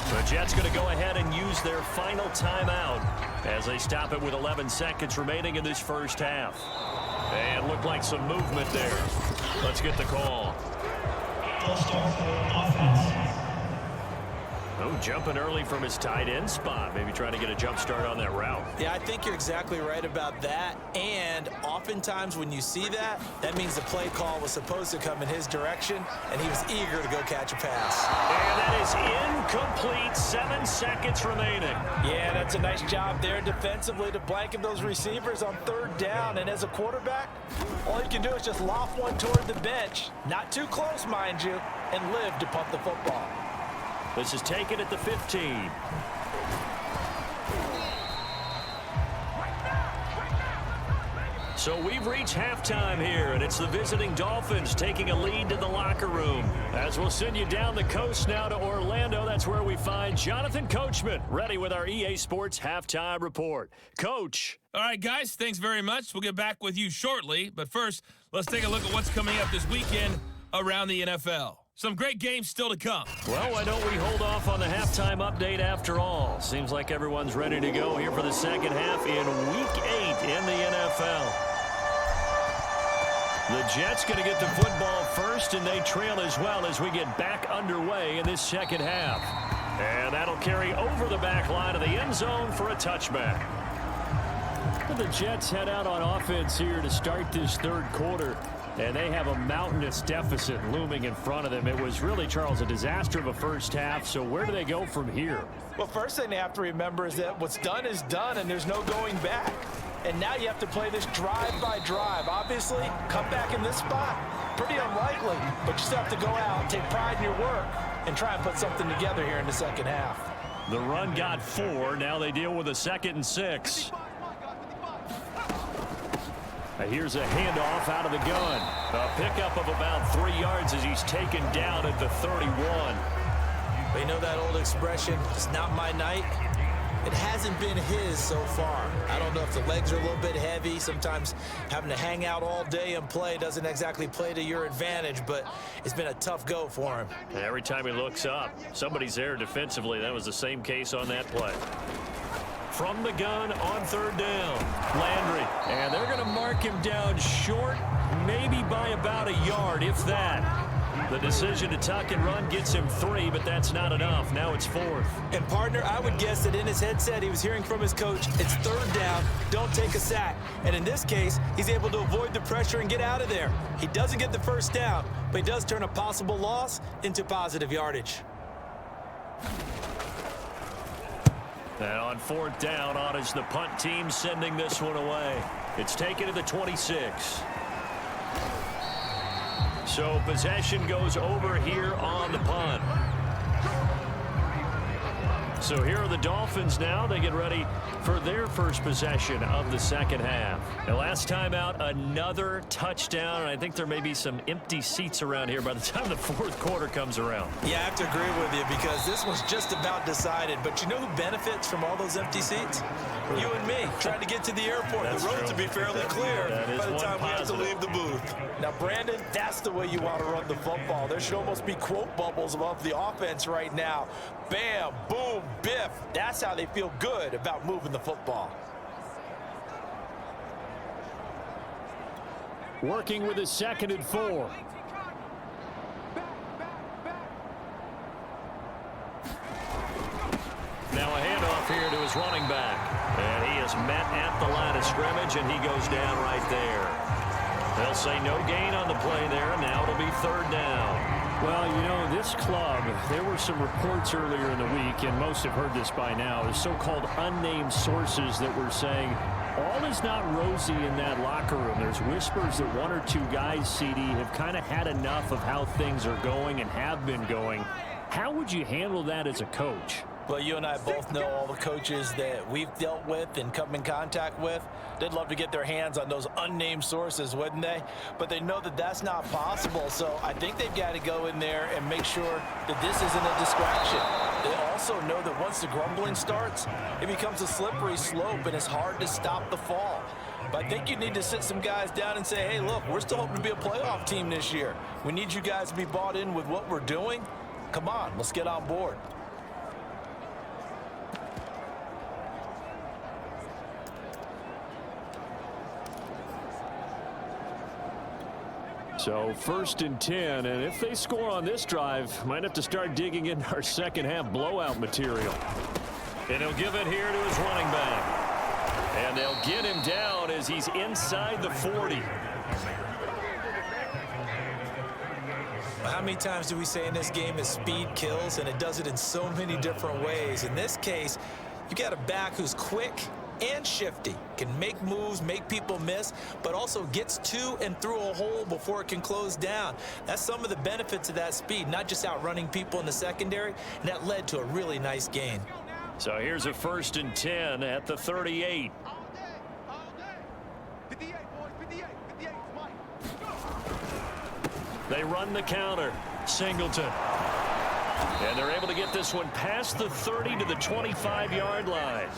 The Jets going to go ahead and use their final timeout as they stop it with 11 seconds remaining in this first half. And looked like some movement there. Let's get the call. Oh, jumping early from his tight end spot. Maybe trying to get a jump start on that route. Yeah, I think you're exactly right about that. And oftentimes when you see that, that means the play call was supposed to come in his direction, and he was eager to go catch a pass. And that is incomplete. 7 seconds remaining. Yeah, that's a nice job there defensively to blanket those receivers on 3rd down. And as a quarterback, all you can do is just loft one toward the bench, not too close, mind you, and live to punt the football. This is taken at the 15. So we've reached halftime here, and it's the visiting Dolphins taking a lead to the locker room. As we'll send you down the coast now to Orlando, that's where we find Jonathan Coachman, ready with our EA Sports Halftime Report. Coach. All right, guys, thanks very much. We'll get back with you shortly. But first, let's take a look at what's coming up this weekend around the NFL. Some great games still to come. Well, why don't we hold off on the halftime update after all? Seems like everyone's ready to go here for the second half in Week 8 in the NFL. The Jets going to get the football first, and they trail as well as we get back underway in this second half. And that'll carry over the back line of the end zone for a touchback. The Jets head out on offense here to start this 3rd quarter. And they have a mountainous deficit looming in front of them. It was really, Charles, a disaster of a first half. So where do they go from here? Well, first thing they have to remember is that what's done is done, and there's no going back. And now you have to play this drive by drive. Obviously, come back in this spot, pretty unlikely. But you still have to go out, take pride in your work, and try and put something together here in the second half. The run got 4. Now they deal with a 2nd and 6. Here's a handoff out of the gun. A pickup of about 3 yards as he's taken down at the 31. But you know that old expression, it's not my night? It hasn't been his so far. I don't know if the legs are a little bit heavy. Sometimes having to hang out all day and play doesn't exactly play to your advantage, but it's been a tough go for him. Every time he looks up, somebody's there defensively. That was the same case on that play. From the gun on 3rd down, Landry. And they're going to mark him down short, maybe by about a yard, if that. The decision to tuck and run gets him 3, but that's not enough. Now it's 4th. And, partner, I would guess that in his headset he was hearing from his coach, it's 3rd down, don't take a sack. And in this case, he's able to avoid the pressure and get out of there. He doesn't get the first down, but he does turn a possible loss into positive yardage. And on 4th down, on is the punt team sending this one away. It's taken to the 26. So possession goes over here on the punt. So here are the Dolphins now. They get ready for their first possession of the second half. And last time out, another touchdown. And I think there may be some empty seats around here by the time the 4th quarter comes around. Yeah, I have to agree with you because this was just about decided. But you know who benefits from all those empty seats? You and me, trying to get to the airport. That's the roads true. will be fairly clear by the time we have to leave the booth. Now, Brandon, that's the way you want to run the football. There should almost be quote bubbles above the offense right now. Bam, boom, biff. That's how they feel good about moving the football. Working with a 2nd and 4. Now a handoff here to his running back. And he is met at the line of scrimmage, and he goes down right there. They'll say no gain on the play there, and now it'll be third down. Well, you know, this club, there were some reports earlier in the week, and most have heard this by now, the so-called unnamed sources that were saying all is not rosy in that locker room. There's whispers that one or two guys, CD, have kind of had enough of how things are going and have been going. How would you handle that as a coach? Well, you and I both know all the coaches that we've dealt with and come in contact with. They'd love to get their hands on those unnamed sources, wouldn't they? But they know that that's not possible, so I think they've got to go in there and make sure that this isn't a distraction. They also know that once the grumbling starts, it becomes a slippery slope, and it's hard to stop the fall. But I think you need to sit some guys down and say, hey, look, we're still hoping to be a playoff team this year. We need you guys to be bought in with what we're doing. Come on, let's get on board. So 1st and 10, and if they score on this drive, might have to start digging into our second half blowout material. And he'll give it here to his running back. And they'll get him down as he's inside the 40. How many times do we say in this game is speed kills, and it does it in so many different ways. In this case, you got a back who's quick and shifty, can make moves, make people miss, but also gets to and through a hole before it can close down. That's some of the benefits of that speed, not just outrunning people in the secondary, and that led to a really nice gain. So here's a 1st and 10 at the 38. They run the counter. Singleton. And they're able to get this one past the 30 to the 25-yard line.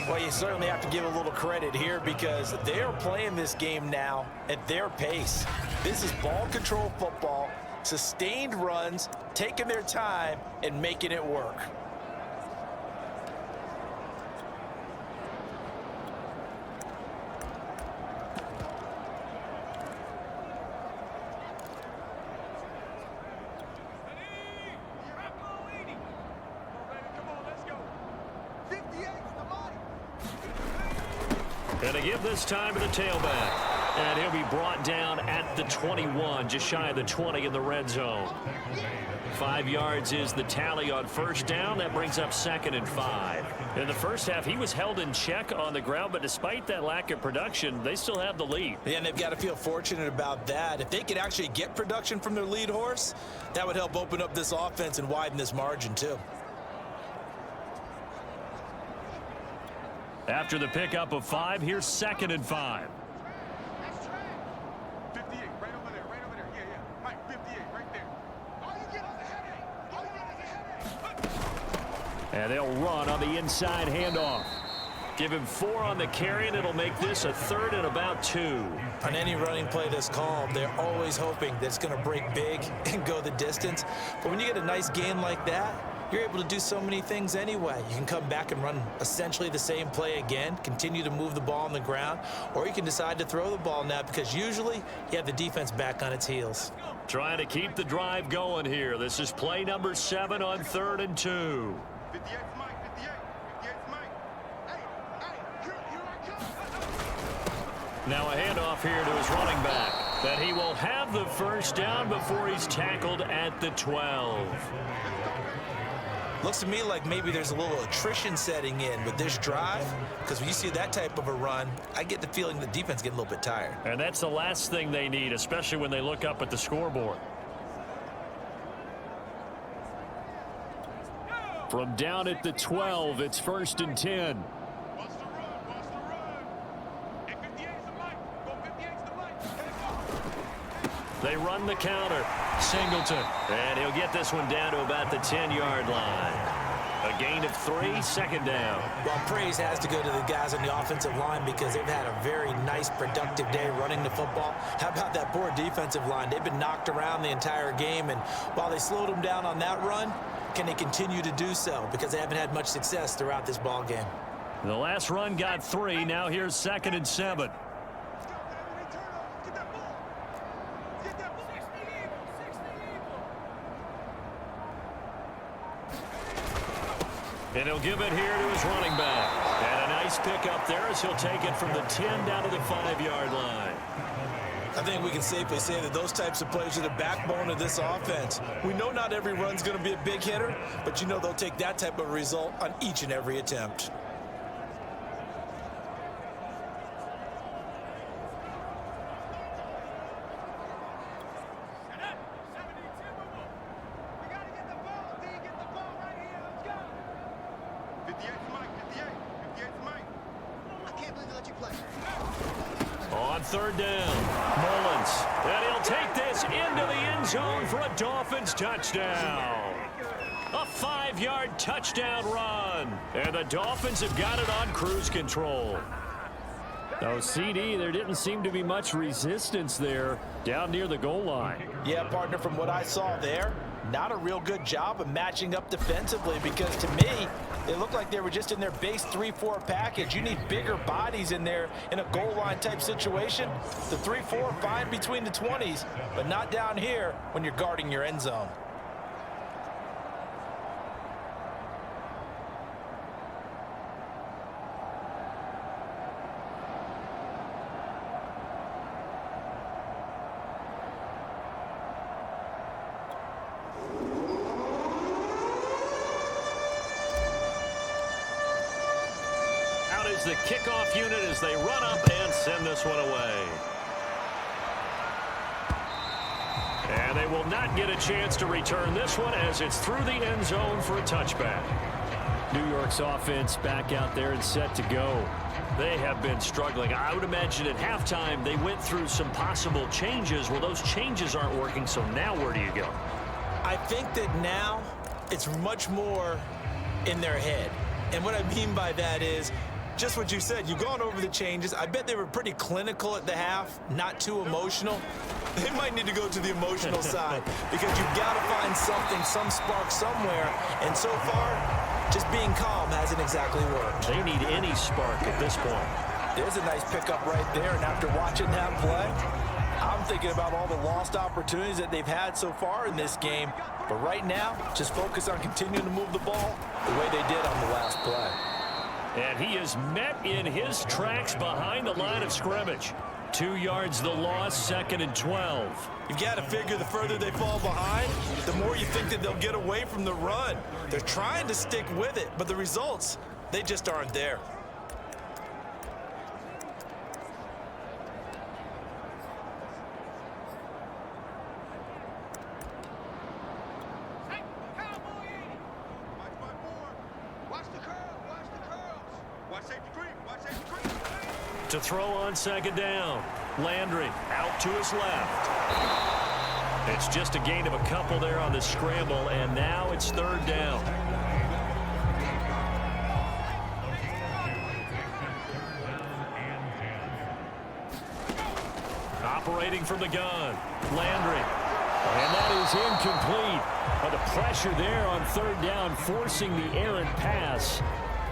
Well, you certainly have to give a little credit here because they are playing this game now at their pace. This is ball control football, sustained runs, taking their time, and making it work. And they give this time to the tailback. And he'll be brought down at the 21, just shy of the 20 in the red zone. 5 yards is the tally on first down. That brings up 2nd and 5. In the first half, he was held in check on the ground, but despite that lack of production, they still have the lead. Yeah, and they've got to feel fortunate about that. If they could actually get production from their lead horse, that would help open up this offense and widen this margin too. After the pickup of 5, here's 2nd and 5. 58, right over there, yeah. Mike, 58, right there. All you get on the headache. And they'll run on the inside handoff. Give him 4 on the carry, and it'll make this a 3rd and about 2. On any running play that's called, they're always hoping that it's going to break big and go the distance. But when you get a nice gain like that, you're able to do so many things anyway. You can come back and run essentially the same play again, continue to move the ball on the ground, or you can decide to throw the ball now because usually you have the defense back on its heels. Trying to keep the drive going here. This is play number 7 on 3rd and 2. 58's Mike, 58's Mike. Hey, here I come. Now a handoff here to his running back. That he will have the first down before he's tackled at the 12. Looks to me like maybe there's a little attrition setting in with this drive because when you see that type of a run, I get the feeling the defense getting a little bit tired. And that's the last thing they need, especially when they look up at the scoreboard. From down at the 12, it's 1st and 10. Watch the run. Hey, 58's the Mike. Go 58's the Mike. They run the counter. Singleton. And he'll get this one down to about the 10-yard line. A gain of 3, 2nd down. Well, praise has to go to the guys on the offensive line because they've had a very nice, productive day running the football. How about that poor defensive line? They've been knocked around the entire game, and while they slowed them down on that run, can they continue to do so? Because they haven't had much success throughout this ball game. The last run got 3. Now here's 2nd and 7. And he'll give it here to his running back. And a nice pickup there as he'll take it from the 10 down to the 5-yard line. I think we can safely say that those types of plays are the backbone of this offense. We know not every run's going to be a big hitter, but you know they'll take that type of result on each and every attempt. On third down, Mullins. And he'll take this into the end zone for a Dolphins touchdown. A 5-yard touchdown run. And the Dolphins have got it on cruise control. Oh, CD, there didn't seem to be much resistance there down near the goal line. Yeah, partner, from what I saw there, not a real good job of matching up defensively because to me, it looked like they were just in their base 3-4 package. You need bigger bodies in there in a goal line type situation. The 3-4 fine between the 20s, but not down here when you're guarding your end zone. Is the kickoff unit as they run up and send this one away. And they will not get a chance to return this one as it's through the end zone for a touchback. New York's offense back out there and set to go. They have been struggling. I would imagine at halftime they went through some possible changes. Well, those changes aren't working, so now where do you go? I think that now it's much more in their head. And what I mean by that is just what you said. You've gone over the changes. I bet they were pretty clinical at the half, not too emotional. They might need to go to the emotional side because you've got to find something, some spark somewhere. And so far, just being calm hasn't exactly worked. They need any spark at this point. There's a nice pickup right there. And after watching that play, I'm thinking about all the lost opportunities that they've had so far in this game. But right now, just focus on continuing to move the ball the way they did on the last play. And he is met in his tracks behind the line of scrimmage. 2 yards the loss, 2nd and 12. You've got to figure the further they fall behind, the more you think that they'll get away from the run. They're trying to stick with it, but the results, they just aren't there. To throw on 2nd down. Landry out to his left. It's just a gain of a couple there on the scramble, and now it's 3rd down. Operating from the gun. Landry. And that is incomplete. But the pressure there on 3rd down, forcing the errant pass.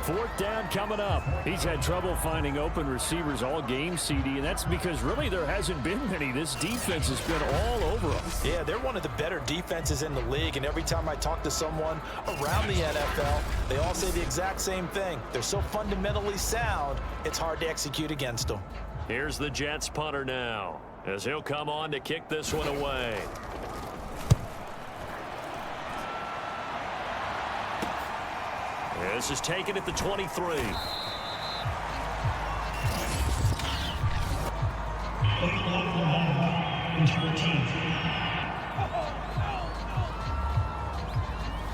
4th down coming up. He's had trouble finding open receivers all game, CD, and that's because really there hasn't been many. This defense has been all over them. Yeah, they're one of the better defenses in the league, and every time I talk to someone around the NFL, they all say the exact same thing. They're so fundamentally sound, it's hard to execute against them. Here's the Jets punter now, as he'll come on to kick this one away. This is taken at the 23.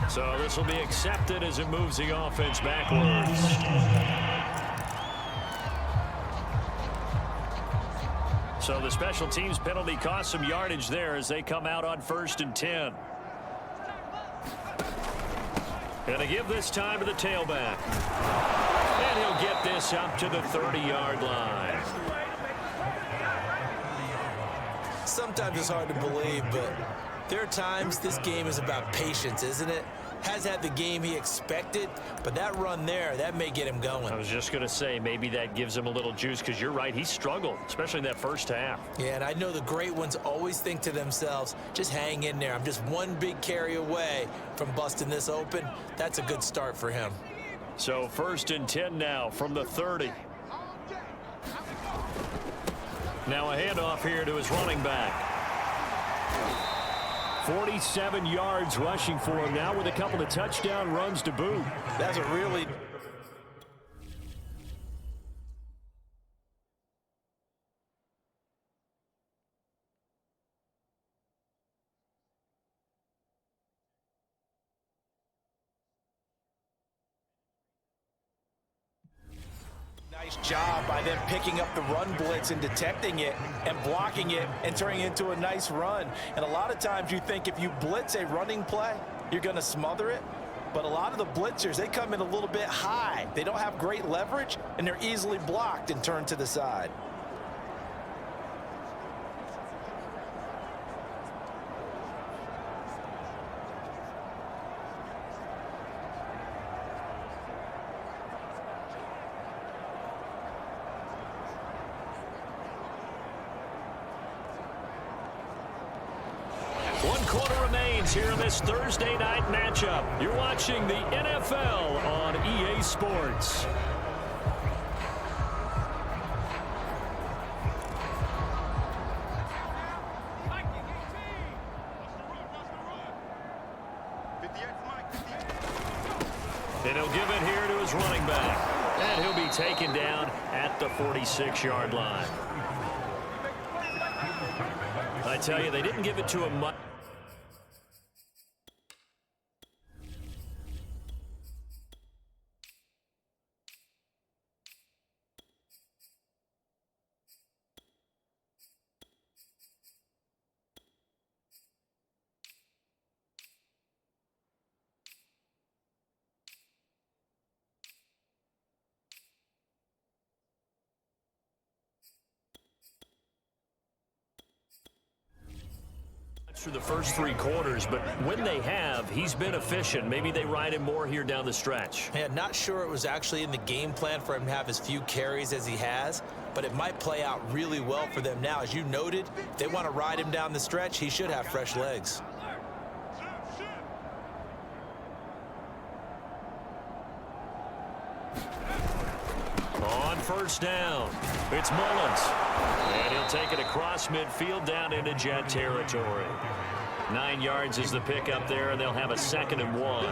So this will be accepted as it moves the offense backwards. So the special teams penalty cost some yardage there as they come out on 1st and 10. Going to give this time to the tailback. And he'll get this up to the 30-yard line. Sometimes it's hard to believe, but there are times this game is about patience, isn't it? Has had the game he expected, but that run there, that may get him going. I was just going to say, maybe that gives him a little juice, because you're right, he struggled, especially in that first half. Yeah, and I know the great ones always think to themselves, just hang in there. I'm just one big carry away from busting this open. That's a good start for him. So 1st and 10 now from the 30. Now a handoff here to his running back. 47 yards rushing for him now with a couple of touchdown runs to boot. That's a really nice job by them picking up the run blitz and detecting it and blocking it and turning it into a nice run. And a lot of times you think if you blitz a running play, you're going to smother it. But a lot of the blitzers, they come in a little bit high. They don't have great leverage, and they're easily blocked and turned to the side. One quarter remains here in this Thursday night matchup. You're watching the NFL on EA Sports. And he'll give it here to his running back. And he'll be taken down at the 46-yard line. I tell you, they didn't give it to him much. Through the first 3 quarters, but when they have, he's been efficient. Maybe they ride him more here down the stretch. Yeah, not sure it was actually in the game plan for him to have as few carries as he has, but it might play out really well for them now. As you noted, if they want to ride him down the stretch, he should have fresh legs. On first down, it's Mullins. And he'll take it across midfield down into Jet territory. 9 yards is the pickup there, and they'll have a 2nd and 1.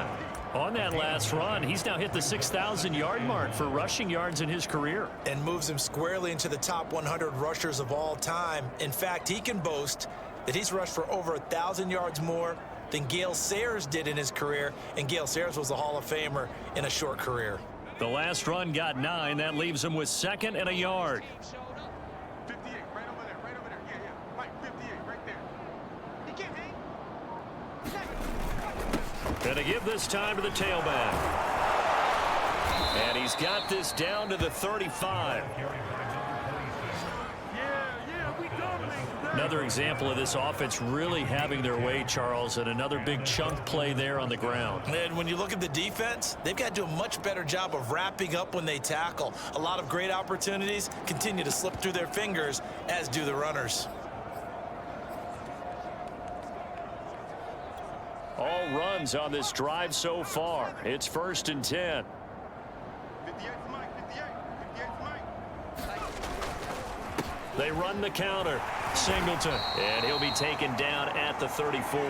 On that last run, he's now hit the 6,000-yard mark for rushing yards in his career. And moves him squarely into the top 100 rushers of all time. In fact, he can boast that he's rushed for over 1,000 yards more than Gale Sayers did in his career, and Gale Sayers was a Hall of Famer in a short career. The last run got 9. That leaves him with 2nd and a yard. 58, right over there, right over there. Yeah, yeah. Right, 58, right there. He can't hang. And to give this time to the tailback. And he's got this down to the 35. Another example of this offense really having their way, Charles, and another big chunk play there on the ground. And when you look at the defense, they've got to do a much better job of wrapping up when they tackle. A lot of great opportunities continue to slip through their fingers, as do the runners. All runs on this drive so far. It's 1st and 10. 58's Mike, 58. 58's Mike. They run the counter. Singleton. And he'll be taken down at the 34.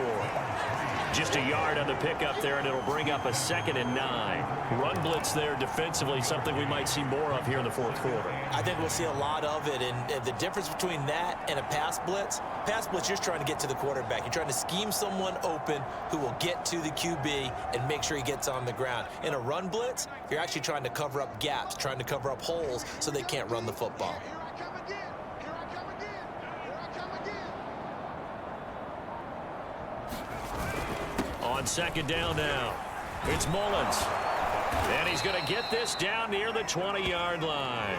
Just a yard on the pickup there, and it'll bring up a 2nd and 9. Run blitz there defensively, something we might see more of here in the 4th quarter. I think we'll see a lot of it, and the difference between that and a pass blitz, you're just trying to get to the quarterback. You're trying to scheme someone open who will get to the QB and make sure he gets on the ground. In a run blitz, you're actually trying to cover up gaps, trying to cover up holes so they can't run the football. On 2nd down now, it's Mullins. And he's going to get this down near the 20-yard line.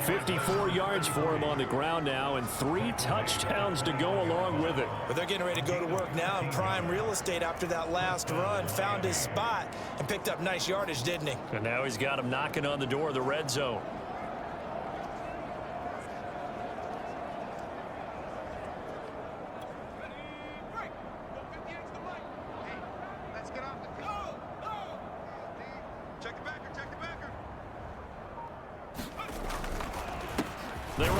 54 yards for him on the ground now, and 3 touchdowns to go along with it. But they're getting ready to go to work now in prime real estate after that last run. Found his spot and picked up nice yardage, didn't he? And now he's got him knocking on the door of the red zone. Check the back, check the back.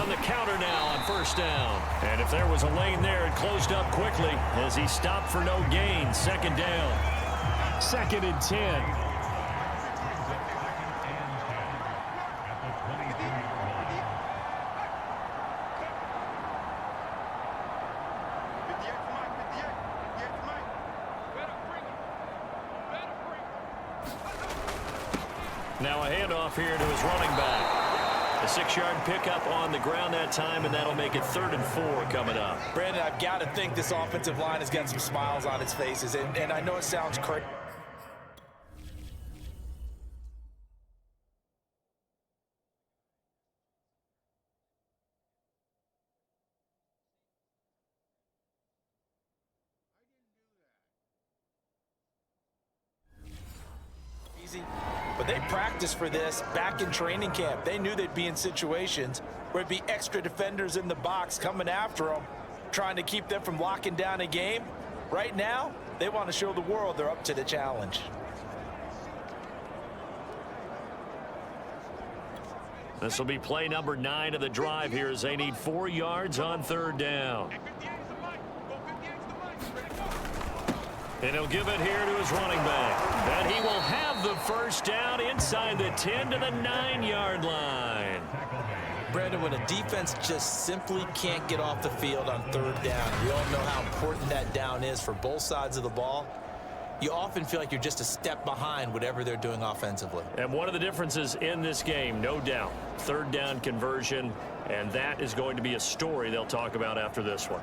on the counter now on first down. And if there was a lane there, it closed up quickly as he stopped for no gain. Second down. 2nd and 10. Now a handoff here to his running back. A 6-yard pickup on the ground that time, and that'll make it 3rd and 4 coming up. Brandon, I've got to think this offensive line has got some smiles on its faces, and I know it sounds crazy. But they practiced for this back in training camp. They knew they'd be in situations where it'd be extra defenders in the box coming after them, trying to keep them from locking down a game. Right now, they want to show the world they're up to the challenge. This will be play number 9 of the drive here as they need 4 yards on 3rd down. And he'll give it here to his running back. And he will have the first down inside the 10 to the 9-yard line. Brandon, when a defense just simply can't get off the field on 3rd down, we all know how important that down is for both sides of the ball. You often feel like you're just a step behind whatever they're doing offensively. And one of the differences in this game, no doubt, 3rd down conversion, and that is going to be a story they'll talk about after this one.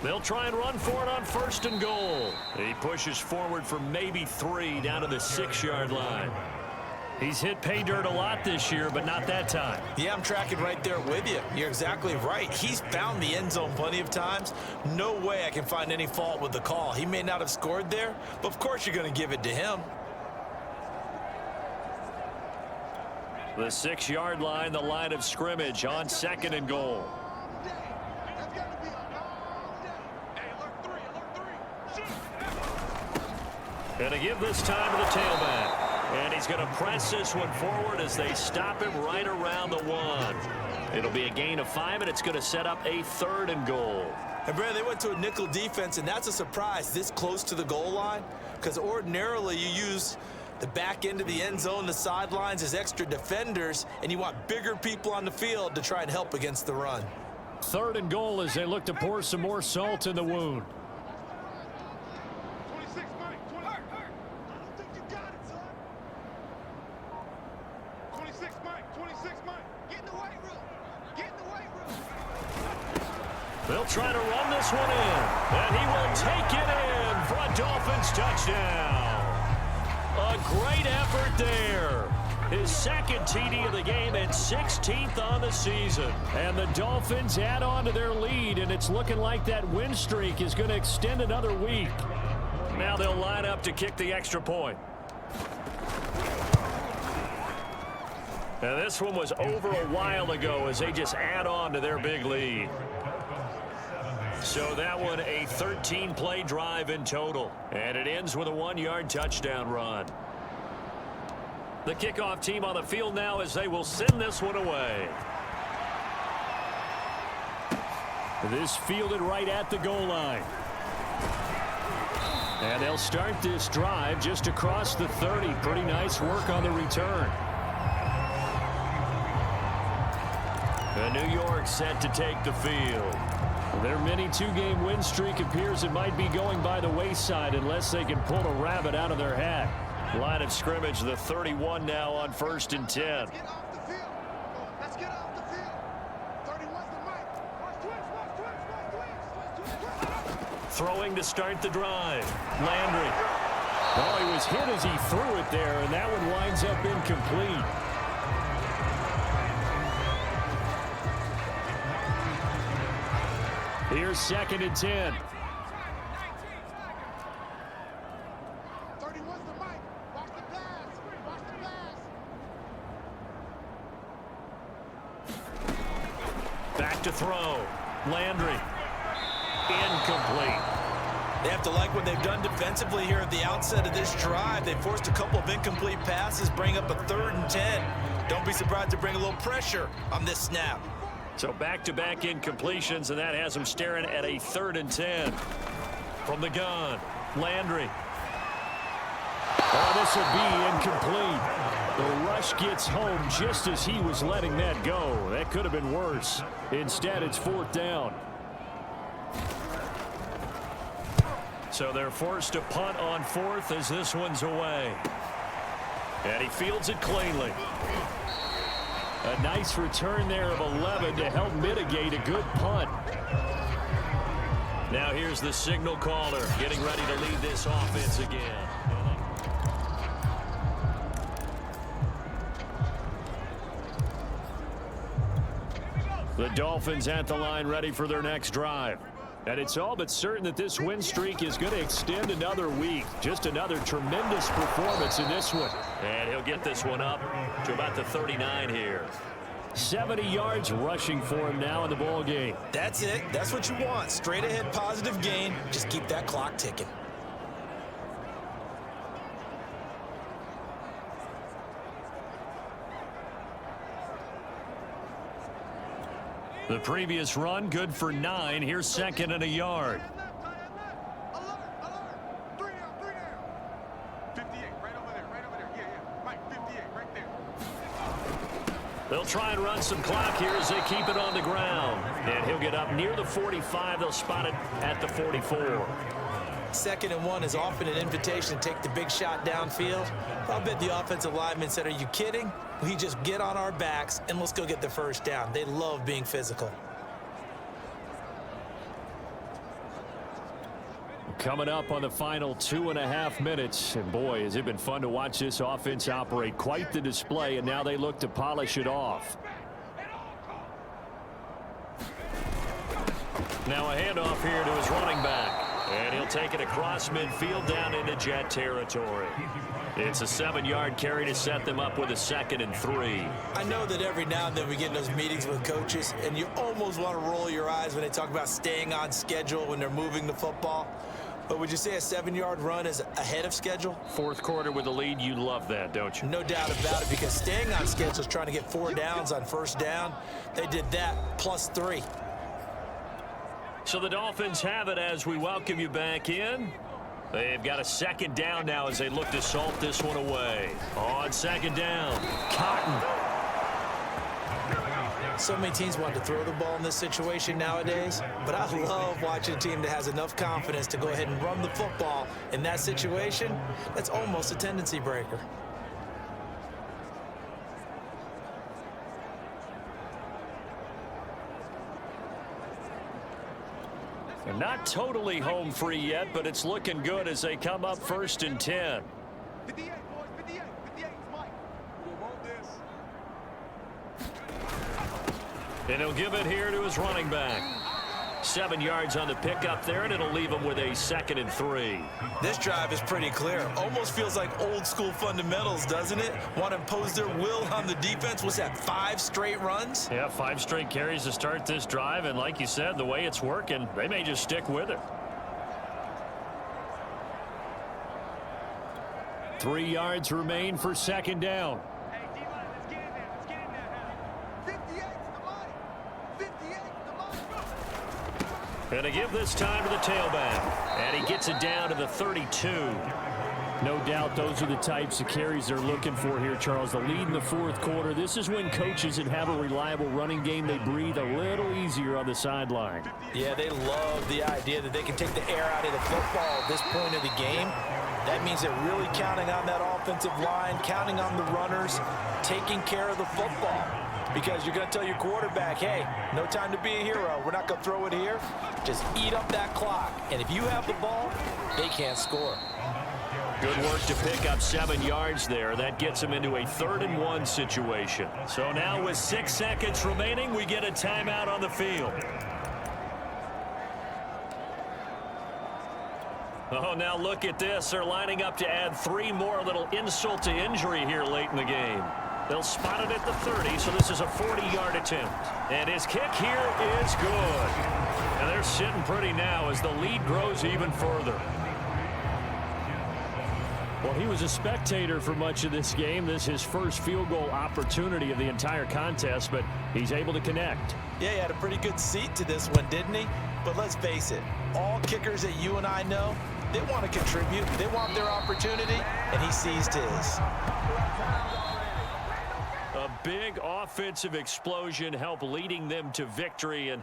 They'll try and run for it on 1st and goal. He pushes forward for maybe 3 down to the 6-yard line. He's hit pay dirt a lot this year, but not that time. Yeah, I'm tracking right there with you. You're exactly right. He's found the end zone plenty of times. No way I can find any fault with the call. He may not have scored there, but of course you're going to give it to him. The 6-yard line, the line of scrimmage on 2nd and goal. And to give this time to the tailback. And he's going to press this one forward as they stop him right around the 1. It'll be a gain of 5, and it's going to set up a 3rd and goal. And, Brad, they went to a nickel defense, and that's a surprise this close to the goal line, because ordinarily you use the back end of the end zone, the sidelines as extra defenders, and you want bigger people on the field to try and help against the run. 3rd and goal as they look to pour some more salt in the wound. They'll try to run this one in, and he will take it in for a Dolphins touchdown. A great effort there. His 2nd TD of the game and 16th on the season. And the Dolphins add on to their lead, and it's looking like that win streak is going to extend another week. Now they'll line up to kick the extra point. And this one was over a while ago as they just add on to their big lead. So that one a 13-play drive in total. And it ends with a 1-yard touchdown run. The kickoff team on the field now as they will send this one away. This fielded right at the goal line. And they'll start this drive just across the 30. Pretty nice work on the return. And New York set to take the field. Their mini 2-game win streak appears it might be going by the wayside unless they can pull a rabbit out of their hat. Line of scrimmage, the 31 now on 1st and 10. Let's get off the field. Let's get off the field. 31's the mic. Throwing to start the drive. Landry. Oh, he was hit as he threw it there, and that one winds up incomplete. Here's 2nd and 10. 31's the mic. Watch the pass. Watch the pass. Back to throw. Landry. Incomplete. They have to like what they've done defensively here at the outset of this drive. They forced a couple of incomplete passes, bring up a 3rd and 10. Don't be surprised to bring a little pressure on this snap. So back-to-back incompletions, and that has them staring at a 3rd and 10. From the gun, Landry. Oh, this will be incomplete. The rush gets home just as he was letting that go. That could have been worse. Instead, it's 4th down. So they're forced to punt on 4th as this one's away. And he fields it cleanly. A nice return there of 11 to help mitigate a good punt. Now here's the signal caller getting ready to lead this offense again. The Dolphins at the line ready for their next drive. And it's all but certain that this win streak is going to extend another week. Just another tremendous performance in this one. And he'll get this one up to about the 39 here. 70 yards rushing for him now in the ball game. That's it. That's what you want. Straight ahead positive gain. Just keep that clock ticking. The previous run good for 9. Here's 2nd and a yard. Alert, alert. 3 down, 3 down. 58, right over there, right over there. Yeah, yeah. Mike, 58, right there. They'll try and run some clock here as they keep it on the ground. And he'll get up near the 45. They'll spot it at the 44. 2nd and 1 is often an invitation to take the big shot downfield. I'll bet the offensive lineman said, "Are you kidding? We just get on our backs and let's go get the first down." They love being physical. Coming up on the final 2.5 minutes. And boy, has it been fun to watch this offense operate. Quite the display, and now they look to polish it off. Now a handoff here to his running back. And he'll take it across midfield down into Jet territory. It's a 7-yard carry to set them up with a 2nd and 3. I know that every now and then we get in those meetings with coaches, and you almost want to roll your eyes when they talk about staying on schedule when they're moving the football. But would you say a 7-yard run is ahead of schedule? 4th quarter with the lead, you love that, don't you? No doubt about it, because staying on schedule is trying to get 4 downs on first down. They did that plus 3. So the Dolphins have it as we welcome you back in. They've got a 2nd down now as they look to salt this one away. On 2nd down, Cotton. So many teams want to throw the ball in this situation nowadays, but I love watching a team that has enough confidence to go ahead and run the football in that situation. That's almost a tendency breaker. And not totally home free yet, but it's looking good as they come up 1st and 10. 58, boys, 58. 58 is Mike. We'll roll this. And he'll give it here to his running back. 7 yards on the pickup there, and it'll leave him with a 2nd and 3. This drive is pretty clear. Almost feels like old school fundamentals, doesn't it? Want to impose their will on the defense. What's that, 5 straight runs? Yeah, 5 straight carries to start this drive, and like you said, the way it's working, they may just stick with it. 3 yards remain for 2nd down. Hey, D-line, let's get in there. Let's get in there now. 58's the Mike. 58's the Mike. And to give this time to the tailback. And he gets it down to the 32. No doubt those are the types of carries they're looking for here, Charles. The lead in the 4th quarter. This is when coaches that have a reliable running game, they breathe a little easier on the sideline. Yeah, they love the idea that they can take the air out of the football at this point of the game. That means they're really counting on that offensive line, counting on the runners, taking care of the football. Because you're going to tell your quarterback, hey, no time to be a hero. We're not going to throw it here. Just eat up that clock. And if you have the ball, they can't score. Good work to pick up 7 yards there. That gets him into a 3rd and 1 situation. So now with 6 seconds remaining, we get a timeout on the field. Oh, now look at this. They're lining up to add 3 more, a little insult to injury here late in the game. They'll spot it at the 30, so this is a 40-yard attempt. And his kick here is good. And they're sitting pretty now as the lead grows even further. Well, he was a spectator for much of this game. This is his first field goal opportunity of the entire contest, but he's able to connect. Yeah, he had a pretty good seat to this one, didn't he? But let's face it, all kickers that you and I know, they want to contribute. They want their opportunity, and he seized his. A big offensive explosion helped leading them to victory, and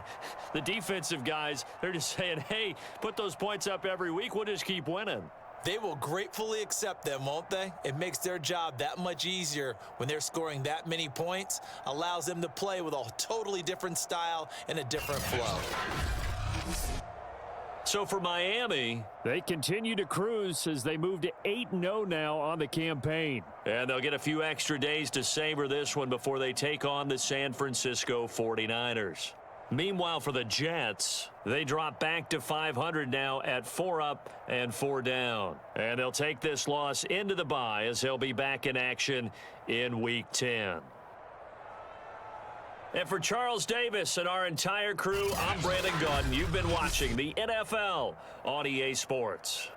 the defensive guys, they're just saying, hey, put those points up every week. We'll just keep winning. They will gratefully accept them, won't they? It makes their job that much easier when they're scoring that many points, allows them to play with a totally different style and a different flow. So for Miami, they continue to cruise as they move to 8-0 now on the campaign. And they'll get a few extra days to savor this one before they take on the San Francisco 49ers. Meanwhile, for the Jets, they drop back to 500 now at 4 up and 4 down. And they'll take this loss into the bye as they'll be back in action in Week 10. And for Charles Davis and our entire crew, I'm Brandon Gaudin. You've been watching the NFL on EA Sports.